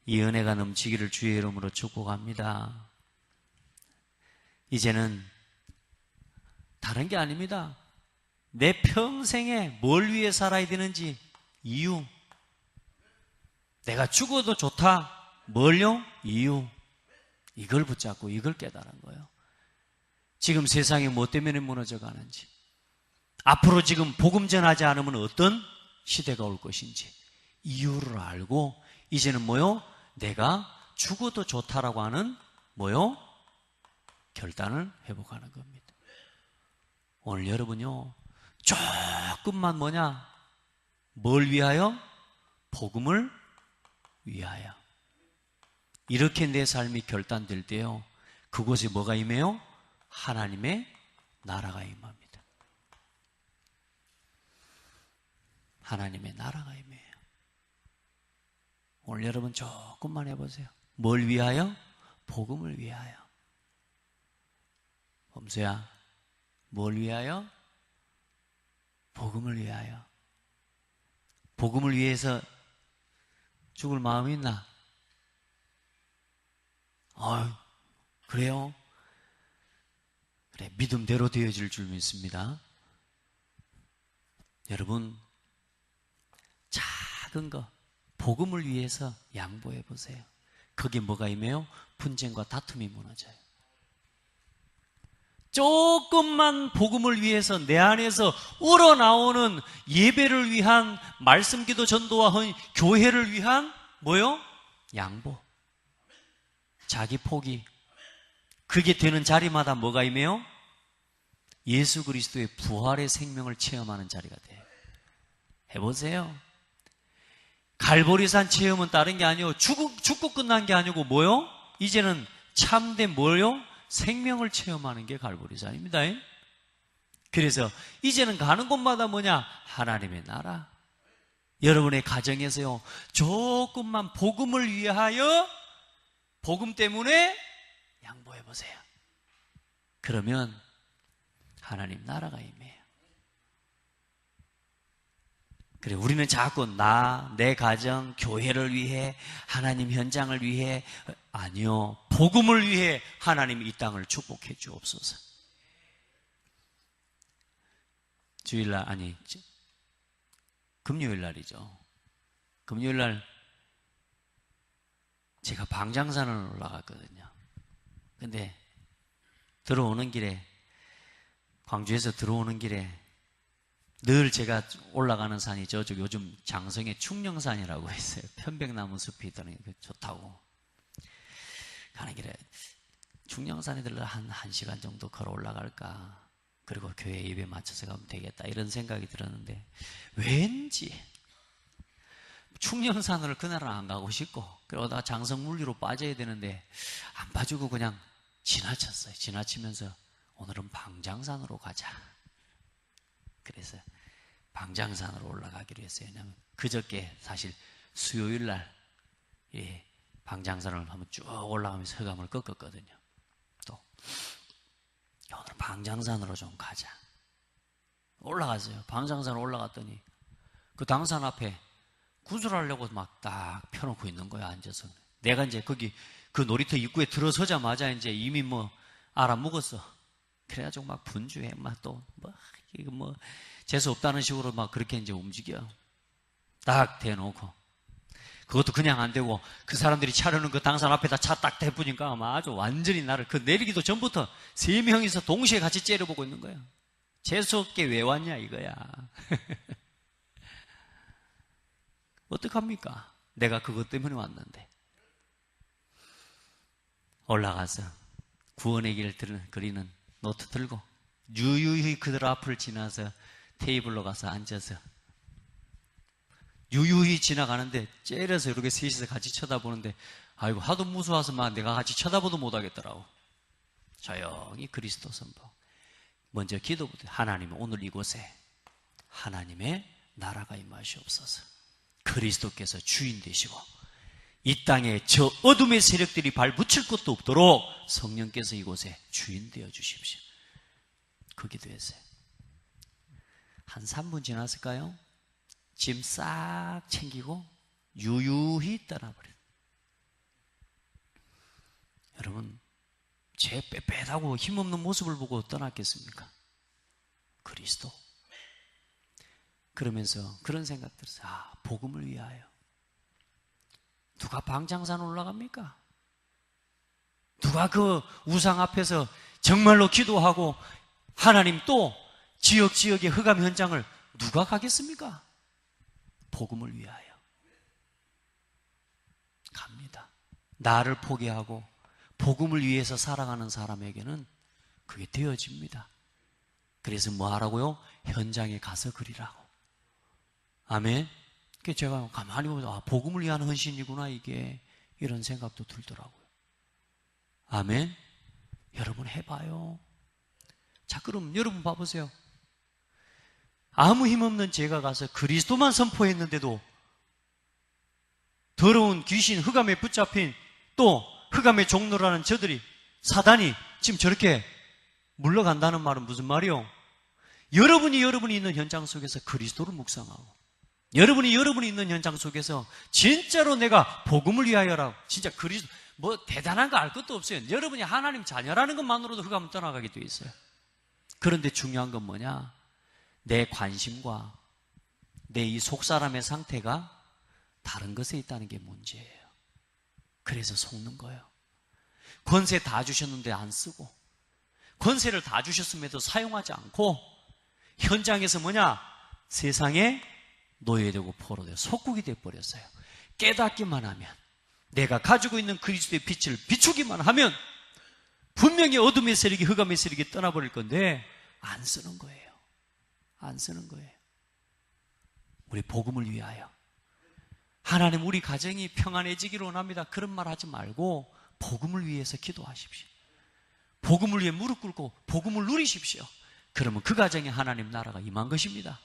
이 은혜가 넘치기를 주의 이름으로 축복합니다. 이제는 다른 게 아닙니다. 내 평생에 뭘 위해 살아야 되는지 이유. 내가 죽어도 좋다. 뭘요? 이유. 이걸 붙잡고 이걸 깨달은 거예요. 지금 세상이 뭐 때문에 무너져 가는지, 앞으로 지금 복음 전하지 않으면 어떤 시대가 올 것인지 이유를 알고 이제는 뭐요? 내가 죽어도 좋다라고 하는 뭐요? 결단을 회복하는 겁니다. 오늘 여러분요, 조금만 뭐냐? 뭘 위하여? 복음을 위하여. 이렇게 내 삶이 결단될 때요, 그곳에 뭐가 임해요? 하나님의 나라가 임합니다. 하나님의 나라가 임해요. 오늘 여러분 조금만 해보세요. 뭘 위하여? 복음을 위하여. 범수야, 뭘 위하여? 복음을 위하여. 복음을 위해서 죽을 마음이 있나? 그래요? 그래, 믿음대로 되어질 줄 믿습니다. 여러분, 작은 거 복음을 위해서 양보해 보세요. 거기에 뭐가 임해요? 분쟁과 다툼이 무너져요. 조금만 복음을 위해서 내 안에서 우러나오는 예배를 위한 말씀 기도 전도와 교회를 위한 뭐요? 양보, 자기 포기. 그게 되는 자리마다 뭐가 임해요? 예수 그리스도의 부활의 생명을 체험하는 자리가 돼요. 해보세요. 갈보리산 체험은 다른 게 아니고 죽고 끝난 게 아니고 뭐요? 이제는 참된 뭐요? 생명을 체험하는 게 갈보리산입니다. 그래서 이제는 가는 곳마다 뭐냐? 하나님의 나라. 여러분의 가정에서요, 조금만 복음을 위하여 복음 때문에 양보해 보세요. 그러면 하나님 나라가 임해요. 그래, 우리는 자꾸 내 가정, 교회를 위해, 하나님 현장을 위해, 아니요, 복음을 위해 하나님 이 땅을 축복해 주옵소서. 주일날, 금요일날이죠. 금요일날 제가 방장산을 올라갔거든요. 근데 들어오는 길에, 광주에서 들어오는 길에 늘 제가 올라가는 산이 저쪽 요즘 장성에 충령산이라고 있어요. 편백나무 숲이 있더니 좋다고. 가는 길에 충령산에 들러 한 1시간 정도 걸어 올라갈까. 그리고 교회 예배 맞춰서 가면 되겠다 이런 생각이 들었는데 왠지 충령산을 그날은 안 가고 싶고 그러다 장성물리로 빠져야 되는데 안 빠지고 그냥 지나쳤어요. 지나치면서 오늘은 방장산으로 가자. 그래서 방장산으로 올라가기로 했어요. 왜냐하면 그저께 사실 수요일날 방장산을 한번 쭉 올라가면서 흑암을 꺾었거든요. 또 오늘 방장산으로 좀 가자. 올라갔어요. 방장산으로 올라갔더니 그 당산 앞에 구슬하려고 막 딱 펴놓고 있는 거야, 앉아서. 내가 이제 거기 그 놀이터 입구에 들어서자마자 이제 이미 뭐 알아먹었어. 그래가지고 막 분주해. 막 또 이거 뭐 재수 없다는 식으로 막 그렇게 이제 움직여. 딱 대놓고. 그것도 그냥 안 되고 그 사람들이 차려놓은 그 당산 앞에다 차 딱 대보니까 아마 아주 완전히 나를 그 내리기도 전부터 3명이서 동시에 같이 째려보고 있는 거야. 재수 없게 왜 왔냐 이거야. 어떡합니까? 내가 그것 때문에 왔는데. 올라가서 구원의 길을 그리는 노트 들고 유유히 그들 앞을 지나서 테이블로 가서 앉아서 유유히 지나가는데 째려서 이렇게 셋이서 같이 쳐다보는데 아이고 하도 무서워서 막 내가 같이 쳐다보도 못하겠더라고. 조용히 그리스도 선포. 먼저 기도부터 하나님 오늘 이곳에 하나님의 나라가 임하시옵소서. 그리스도께서 주인 되시고 이 땅에 저 어둠의 세력들이 발붙일 것도 없도록 성령께서 이곳에 주인 되어 주십시오. 그 기도했어요. 한 3분 지났을까요? 짐 싹 챙기고 유유히 떠나버려요. 여러분 제 빽빽하고 힘없는 모습을 보고 떠났겠습니까? 그리스도. 그러면서 그런 생각 들었어요. 아, 복음을 위하여. 누가 방장산 올라갑니까? 누가 그 우상 앞에서 정말로 기도하고 하나님 또 지역의 흑암 현장을 누가 가겠습니까? 복음을 위하여 갑니다. 나를 포기하고 복음을 위해서 살아가는 사람에게는 그게 되어집니다. 그래서 뭐 하라고요? 현장에 가서 그리라고. 아멘. 그래서 제가 가만히 보면서 아, 복음을 위한 헌신이구나 이게 이런 생각도 들더라고요. 아멘. 여러분 해봐요. 자, 그럼 여러분 봐보세요. 아무 힘없는 제가 가서 그리스도만 선포했는데도 더러운 귀신, 흑암에 붙잡힌 또 흑암의 종로라는 저들이 사단이 지금 저렇게 물러간다는 말은 무슨 말이요? 여러분이 있는 현장 속에서 그리스도를 묵상하고 여러분이 있는 현장 속에서 진짜로 내가 복음을 위하여라고 진짜 그리스도 뭐 대단한 거 알 것도 없어요. 여러분이 하나님 자녀라는 것만으로도 흑암을 떠나가게 돼 있어요. 그런데 중요한 건 뭐냐? 내 관심과 내 이 속사람의 상태가 다른 것에 있다는 게 문제예요. 그래서 속는 거예요. 권세 다 주셨는데 안 쓰고 권세를 다 주셨음에도 사용하지 않고 현장에서 뭐냐? 세상에 노예되고 포로되고 속국이 돼버렸어요. 깨닫기만 하면 내가 가지고 있는 그리스도의 빛을 비추기만 하면 분명히 어둠의 세력이 흑암의 세력이 떠나버릴 건데 안 쓰는 거예요. 안 쓰는 거예요. 우리 복음을 위하여 하나님 우리 가정이 평안해지기를 원합니다. 그런 말 하지 말고 복음을 위해서 기도하십시오. 복음을 위해 무릎 꿇고 복음을 누리십시오. 그러면 그 가정에 하나님 나라가 임한 것입니다.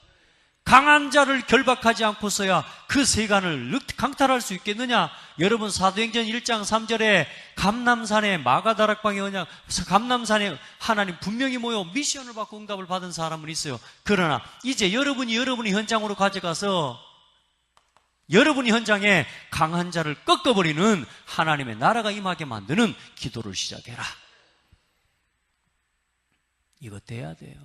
강한 자를 결박하지 않고서야 그 세간을 강탈할 수 있겠느냐? 여러분 사도행전 1장 3절에 감람산에 마가다락방의 언약, 감람산에 하나님 분명히 모여 미션을 받고 응답을 받은 사람은 있어요. 그러나 이제 여러분이 현장으로 가져가서 여러분이 현장에 강한 자를 꺾어버리는 하나님의 나라가 임하게 만드는 기도를 시작해라. 이거 돼야 돼요.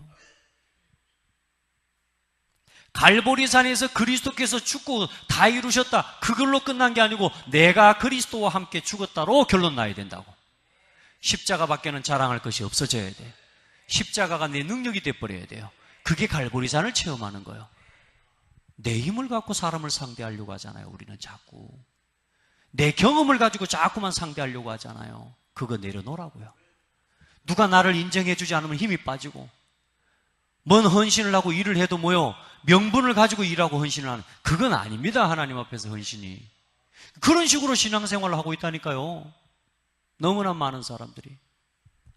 갈보리산에서 그리스도께서 죽고 다 이루셨다. 그걸로 끝난 게 아니고 내가 그리스도와 함께 죽었다로 결론 나야 된다고. 십자가밖에는 자랑할 것이 없어져야 돼. 십자가가 내 능력이 돼버려야 돼요. 그게 갈보리산을 체험하는 거예요. 내 힘을 갖고 사람을 상대하려고 하잖아요. 우리는 자꾸 내 경험을 가지고 자꾸만 상대하려고 하잖아요. 그거 내려놓으라고요. 누가 나를 인정해 주지 않으면 힘이 빠지고 뭔 헌신을 하고 일을 해도 뭐요? 명분을 가지고 일하고 헌신을 하는, 그건 아닙니다. 하나님 앞에서 헌신이. 그런 식으로 신앙생활을 하고 있다니까요. 너무나 많은 사람들이.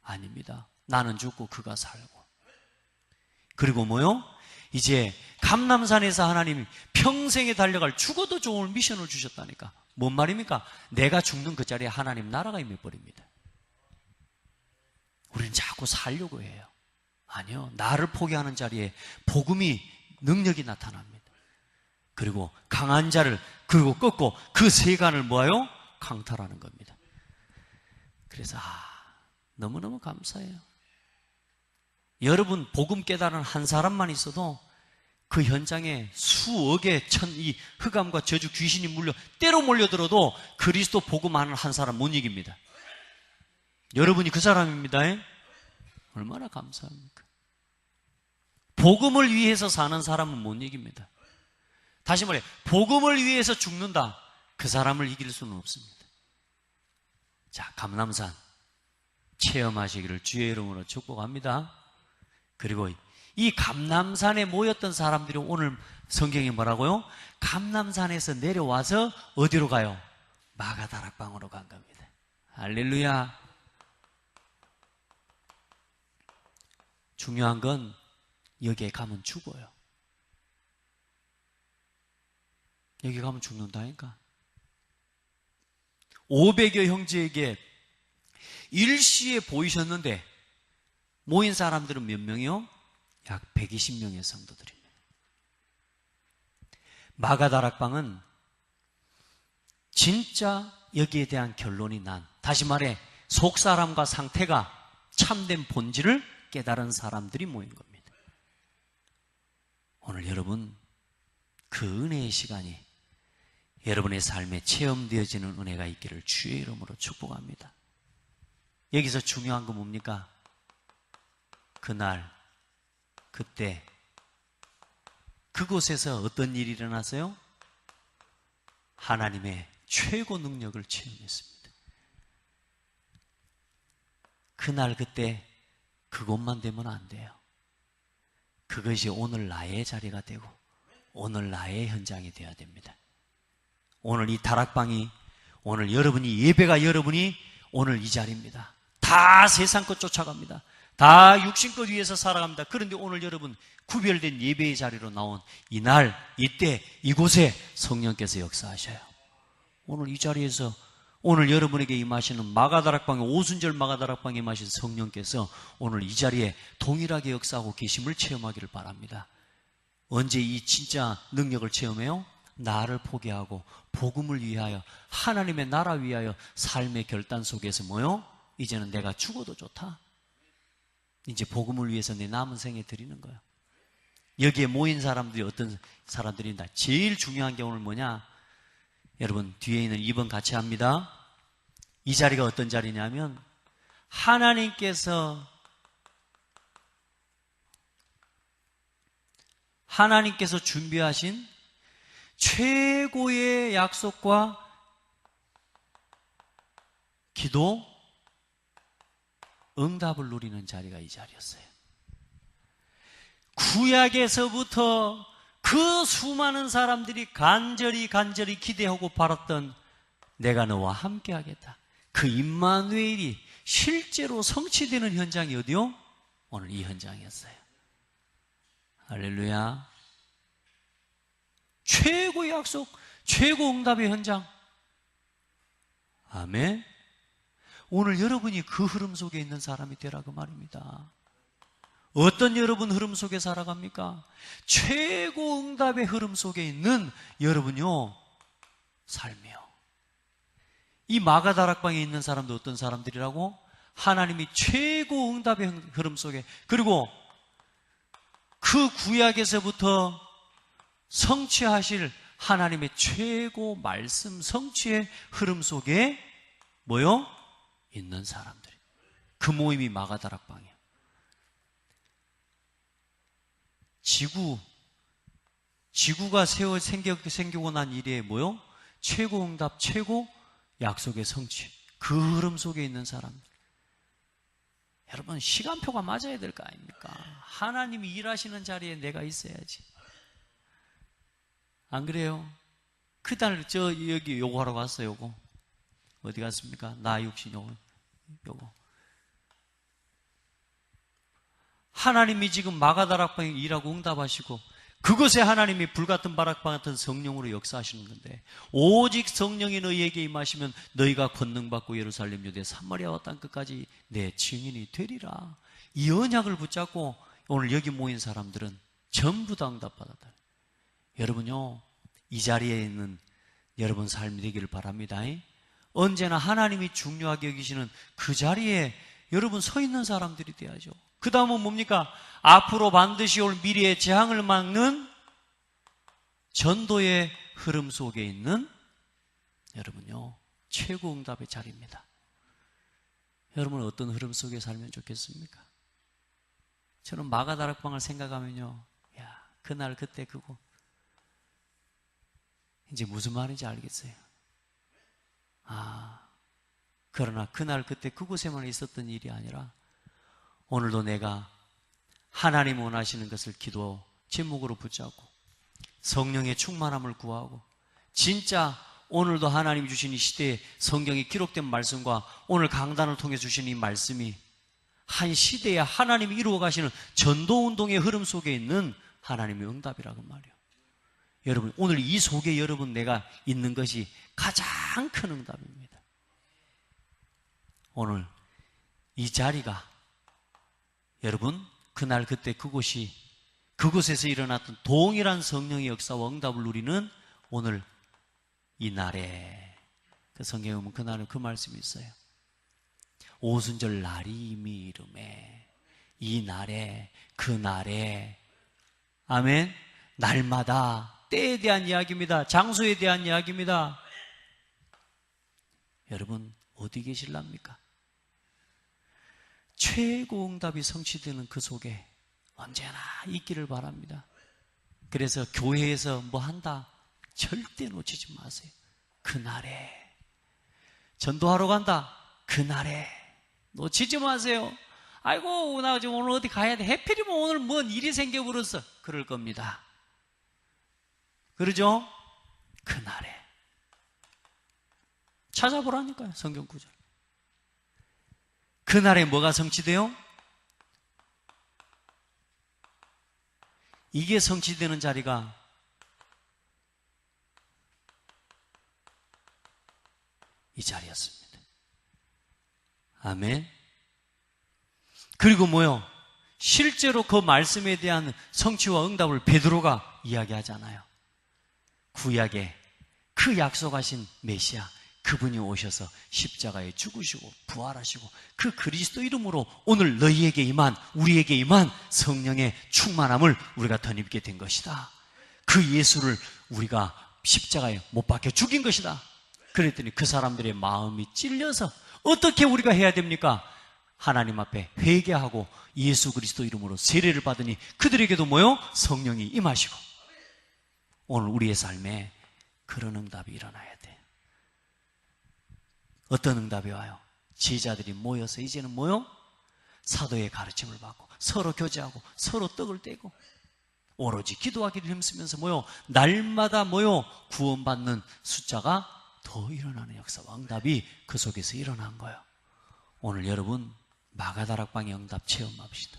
아닙니다. 나는 죽고 그가 살고. 그리고 뭐요? 이제 감람산에서 하나님이 평생에 달려갈 죽어도 좋을 미션을 주셨다니까. 뭔 말입니까? 내가 죽는 그 자리에 하나님 나라가 임해버립니다. 우리는 자꾸 살려고 해요. 아니요. 나를 포기하는 자리에 복음이, 능력이 나타납니다. 그리고 강한 자를 그리고 꺾고 그 세간을 뭐예요? 강탈하는 겁니다. 그래서 너무너무 감사해요. 여러분 복음 깨달은 한 사람만 있어도 그 현장에 수억의 이 흑암과 저주 귀신이 때로 몰려들어도 그리스도 복음하는 한 사람 못 이깁니다. 여러분이 그 사람입니다. 얼마나 감사합니까? 복음을 위해서 사는 사람은 못 이깁니다. 다시 말해, 복음을 위해서 죽는다. 그 사람을 이길 수는 없습니다. 자, 감람산 체험하시기를 주의 이름으로 축복합니다. 그리고 이 감람산에 모였던 사람들이 오늘 성경이 뭐라고요? 감람산에서 내려와서 어디로 가요? 마가다락방으로 간 겁니다. 할렐루야. 중요한 건 여기에 가면 죽어요. 여기 가면 죽는다니까. 500여 형제에게 일시에 보이셨는데 모인 사람들은 몇 명이요? 약 120명의 성도들입니다. 마가다락방은 진짜 여기에 대한 결론이 난, 다시 말해 속사람과 상태가 참된 본질을 깨달은 사람들이 모인 겁니다. 오늘 여러분 그 은혜의 시간이 여러분의 삶에 체험되어지는 은혜가 있기를 주의 이름으로 축복합니다. 여기서 중요한 건 뭡니까? 그날, 그때, 그곳에서 어떤 일이 일어났어요? 하나님의 최고 능력을 체험했습니다. 그날, 그때, 그것만 되면 안 돼요. 그것이 오늘 나의 자리가 되고 오늘 나의 현장이 되어야 됩니다. 오늘 이 다락방이, 오늘 여러분이, 예배가 여러분이 오늘 이 자리입니다. 다 세상 것 쫓아갑니다. 다 육신 것 위해서 살아갑니다. 그런데 오늘 여러분 구별된 예배의 자리로 나온 이날, 이때, 이곳에 성령께서 역사하셔요. 오늘 이 자리에서 오늘 여러분에게 임하시는 마가다락방에, 오순절 마가다락방에 임하신 성령께서 오늘 이 자리에 동일하게 역사하고 계심을 체험하기를 바랍니다. 언제 이 진짜 능력을 체험해요? 나를 포기하고 복음을 위하여, 하나님의 나라 위하여 삶의 결단 속에서 뭐요? 이제는 내가 죽어도 좋다. 이제 복음을 위해서 내 남은 생에 드리는 거예요. 여기에 모인 사람들이 어떤 사람들인가? 제일 중요한 게 오늘 뭐냐? 여러분 뒤에 있는 2번 같이 합니다. 이 자리가 어떤 자리냐면 하나님께서 준비하신 최고의 약속과 기도, 응답을 누리는 자리가 이 자리였어요. 구약에서부터 그 수많은 사람들이 간절히 기대하고 바랐던 내가 너와 함께 하겠다. 그 임마누엘이 실제로 성취되는 현장이 어디요? 오늘 이 현장이었어요. 할렐루야. 최고의 약속, 최고 응답의 현장. 아멘. 오늘 여러분이 그 흐름 속에 있는 사람이 되라고 말입니다. 어떤 여러분 흐름 속에 살아갑니까? 최고 응답의 흐름 속에 있는 여러분요 삶이요. 이 마가다락방에 있는 사람도 어떤 사람들이라고? 하나님이 최고 응답의 흐름 속에, 그리고 그 구약에서부터 성취하실 하나님의 최고 말씀 성취의 흐름 속에 뭐요? 있는 사람들. 그 모임이 마가다락방이에요. 지구가 생기고 난 이래에 뭐요? 최고 응답, 최고 약속의 성취. 그 흐름 속에 있는 사람들. 여러분, 시간표가 맞아야 될 거 아닙니까? 하나님이 일하시는 자리에 내가 있어야지. 안 그래요? 그날 여기 요거 하러 갔어요. 요거 어디 갔습니까? 나 육신 요거 하나님이 지금 마가다락방에 일하고 응답하시고 그것에 하나님이 불같은 바락방 같은 성령으로 역사하시는 건데, 오직 성령이 너희에게 임하시면 너희가 권능받고 예루살렘, 유대, 사마리아와 땅 끝까지 내 증인이 되리라. 이 언약을 붙잡고 오늘 여기 모인 사람들은 전부 다 응답받았다. 여러분요, 이 자리에 있는 여러분 삶이 되기를 바랍니다. 언제나 하나님이 중요하게 여기시는 그 자리에 여러분 서 있는 사람들이 돼야죠. 그 다음은 뭡니까? 앞으로 반드시 올 미래의 재앙을 막는 전도의 흐름 속에 있는 여러분요, 최고 응답의 자리입니다. 여러분은 어떤 흐름 속에 살면 좋겠습니까? 저는 마가다락방을 생각하면요, 야, 그날 그때 그거 이제 무슨 말인지 알겠어요. 그러나 그날 그때 그곳에만 있었던 일이 아니라 오늘도 내가 하나님 원하시는 것을 기도 제목으로 붙잡고 성령의 충만함을 구하고, 진짜 오늘도 하나님이 주신 이 시대에 성경에 기록된 말씀과 오늘 강단을 통해 주신 이 말씀이 한 시대에 하나님이 이루어 가시는 전도운동의 흐름 속에 있는 하나님의 응답이라고 말이에요. 여러분, 오늘 이 속에 여러분 내가 있는 것이 가장 큰 응답입니다. 오늘 이 자리가 여러분 그날 그때 그곳에서 일어났던 동일한 성령의 역사와 응답을 누리는 오늘 이 날에, 그 성경에 보면 그날은 그 말씀이 있어요. 오순절 날이 이미 이름에, 이 날에, 그 날에, 아멘. 날마다 때에 대한 이야기입니다. 장소에 대한 이야기입니다. 여러분 어디 계실랍니까? 최고 응답이 성취되는 그 속에 언제나 있기를 바랍니다. 그래서 교회에서 뭐 한다? 절대 놓치지 마세요. 그날에 전도하러 간다? 그날에 놓치지 마세요. 아이고, 나 지금 오늘 어디 가야 돼. 해필이면 오늘 뭔 일이 생겨버렸어. 그럴 겁니다. 그러죠? 그날에 찾아보라니까요, 성경 구절. 그날에 뭐가 성취돼요? 이게 성취되는 자리가 이 자리였습니다. 아멘. 그리고 뭐요? 실제로 그 말씀에 대한 성취와 응답을 베드로가 이야기하잖아요. 구약에 그 약속하신 메시아, 그분이 오셔서 십자가에 죽으시고 부활하시고 그 그리스도 이름으로 오늘 너희에게 임한, 우리에게 임한 성령의 충만함을 우리가 덧입게 된 것이다. 그 예수를 우리가 십자가에 못 박혀 죽인 것이다. 그랬더니 그 사람들의 마음이 찔려서 어떻게 우리가 해야 됩니까? 하나님 앞에 회개하고 예수 그리스도 이름으로 세례를 받으니 그들에게도 뭐요? 성령이 임하시고, 오늘 우리의 삶에 그런 응답이 일어나야 돼. 어떤 응답이 와요? 제자들이 모여서 이제는 뭐요? 사도의 가르침을 받고 서로 교제하고 서로 떡을 떼고 오로지 기도하기를 힘쓰면서 뭐요? 날마다 뭐요? 구원받는 숫자가 더 일어나는 역사와 응답이 그 속에서 일어난 거예요. 오늘 여러분 마가다락방의 응답 체험합시다.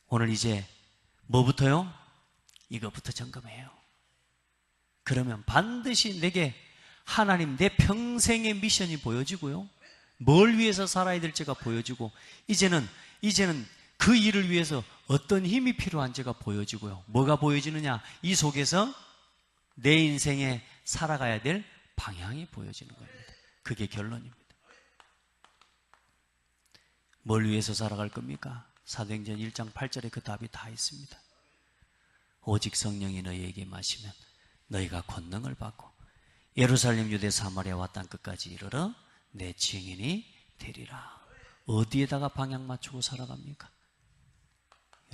오늘 이제 뭐부터요? 이것부터 점검해요. 그러면 반드시 내게 하나님 내 평생의 미션이 보여지고요, 뭘 위해서 살아야 될지가 보여지고, 이제는 그 일을 위해서 어떤 힘이 필요한지가 보여지고요. 뭐가 보여지느냐? 이 속에서 내 인생에 살아가야 될 방향이 보여지는 겁니다. 그게 결론입니다. 뭘 위해서 살아갈 겁니까? 사도행전 1장 8절에 그 답이 다 있습니다. 오직 성령이 너희에게 임하시면 너희가 권능을 받고 예루살렘, 유대, 사마리아와 땅 끝까지 이르러 내 증인이 되리라. 어디에다가 방향 맞추고 살아갑니까?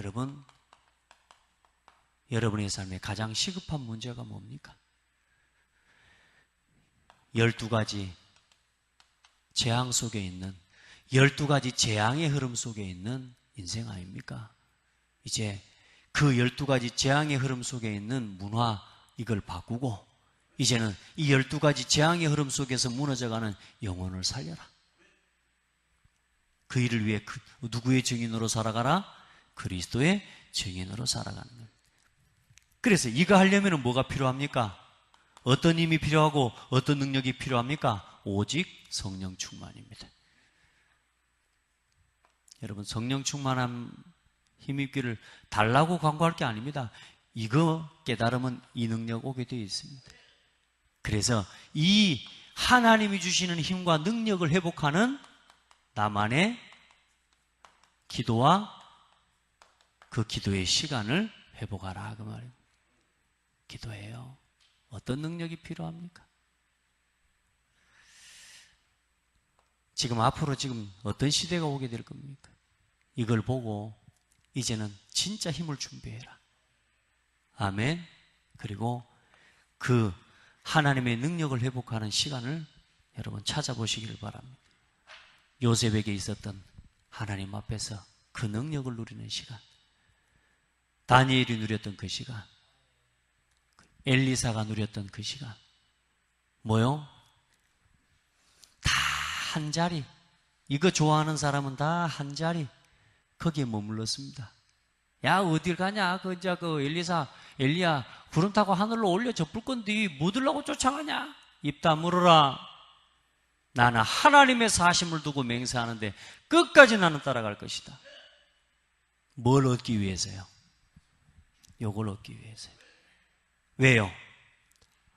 여러분, 여러분의 삶에 가장 시급한 문제가 뭡니까? 12가지 재앙 속에 있는 12가지 재앙의 흐름 속에 있는 인생 아닙니까? 이제 그 12가지 재앙의 흐름 속에 있는 문화, 이걸 바꾸고 이제는 이 12가지 재앙의 흐름 속에서 무너져가는 영혼을 살려라. 그 일을 위해 누구의 증인으로 살아가라? 그리스도의 증인으로 살아가는 거예요. 그래서 이거 하려면 뭐가 필요합니까? 어떤 힘이 필요하고 어떤 능력이 필요합니까? 오직 성령 충만입니다. 여러분, 성령 충만함 힘입기를 달라고 광고할 게 아닙니다. 이거 깨달으면 이 능력 오게 되어 있습니다. 그래서 이 하나님이 주시는 힘과 능력을 회복하는 나만의 기도와 그 기도의 시간을 회복하라 그 말입니다. 기도해요. 어떤 능력이 필요합니까? 지금 앞으로 지금 어떤 시대가 오게 될 겁니까? 이걸 보고 이제는 진짜 힘을 준비해라. 아멘. 그리고 그 하나님의 능력을 회복하는 시간을 여러분 찾아보시길 바랍니다. 요셉에게 있었던 하나님 앞에서 그 능력을 누리는 시간, 다니엘이 누렸던 그 시간, 엘리사가 누렸던 그 시간, 뭐요? 다 한 자리. 이거 좋아하는 사람은 다 한 자리 거기에 머물렀습니다. 야, 어딜 가냐? 그 엘리야 구름 타고 하늘로 올려 접을 건데 뭐 들라고 쫓아가냐? 입 다물어라. 나는 하나님의 사심을 두고 맹세하는데 끝까지 나는 따라갈 것이다. 뭘 얻기 위해서요? 요걸 얻기 위해서요. 왜요?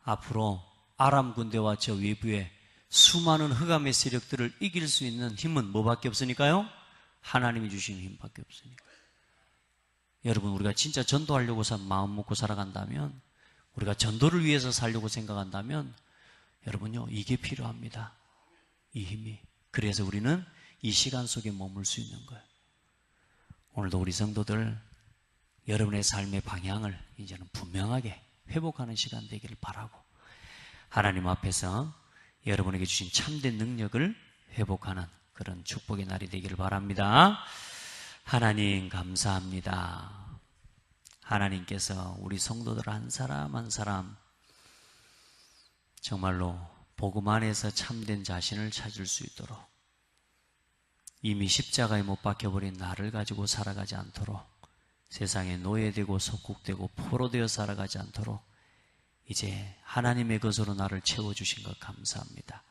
앞으로 아람 군대와 저 외부에 수많은 흑암의 세력들을 이길 수 있는 힘은 뭐밖에 없으니까요? 하나님이 주시는 힘밖에 없으니까. 여러분, 우리가 진짜 전도하려고 마음 먹고 살아간다면, 우리가 전도를 위해서 살려고 생각한다면 여러분요, 이게 필요합니다. 이 힘이. 그래서 우리는 이 시간 속에 머물 수 있는 거예요. 오늘도 우리 성도들 여러분의 삶의 방향을 이제는 분명하게 회복하는 시간 되기를 바라고, 하나님 앞에서 여러분에게 주신 참된 능력을 회복하는 그런 축복의 날이 되기를 바랍니다. 하나님 감사합니다. 하나님께서 우리 성도들 한 사람 한 사람 정말로 복음 안에서 참된 자신을 찾을 수 있도록, 이미 십자가에 못 박혀버린 나를 가지고 살아가지 않도록, 세상에 노예되고 속국되고 포로되어 살아가지 않도록 이제 하나님의 것으로 나를 채워주신 것 감사합니다.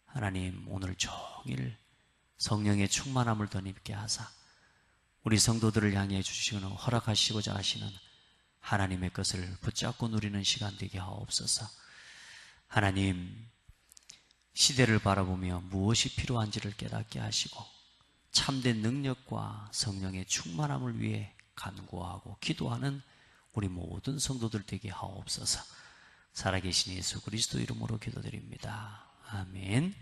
하나님, 오늘 종일 성령의 충만함을 더 입게 하사 우리 성도들을 향해 주시는 허락하시고자 하시는 하나님의 것을 붙잡고 누리는 시간 되게 하옵소서. 하나님, 시대를 바라보며 무엇이 필요한지를 깨닫게 하시고 참된 능력과 성령의 충만함을 위해 간구하고 기도하는 우리 모든 성도들 되게 하옵소서. 살아계신 예수 그리스도 이름으로 기도드립니다. 아멘.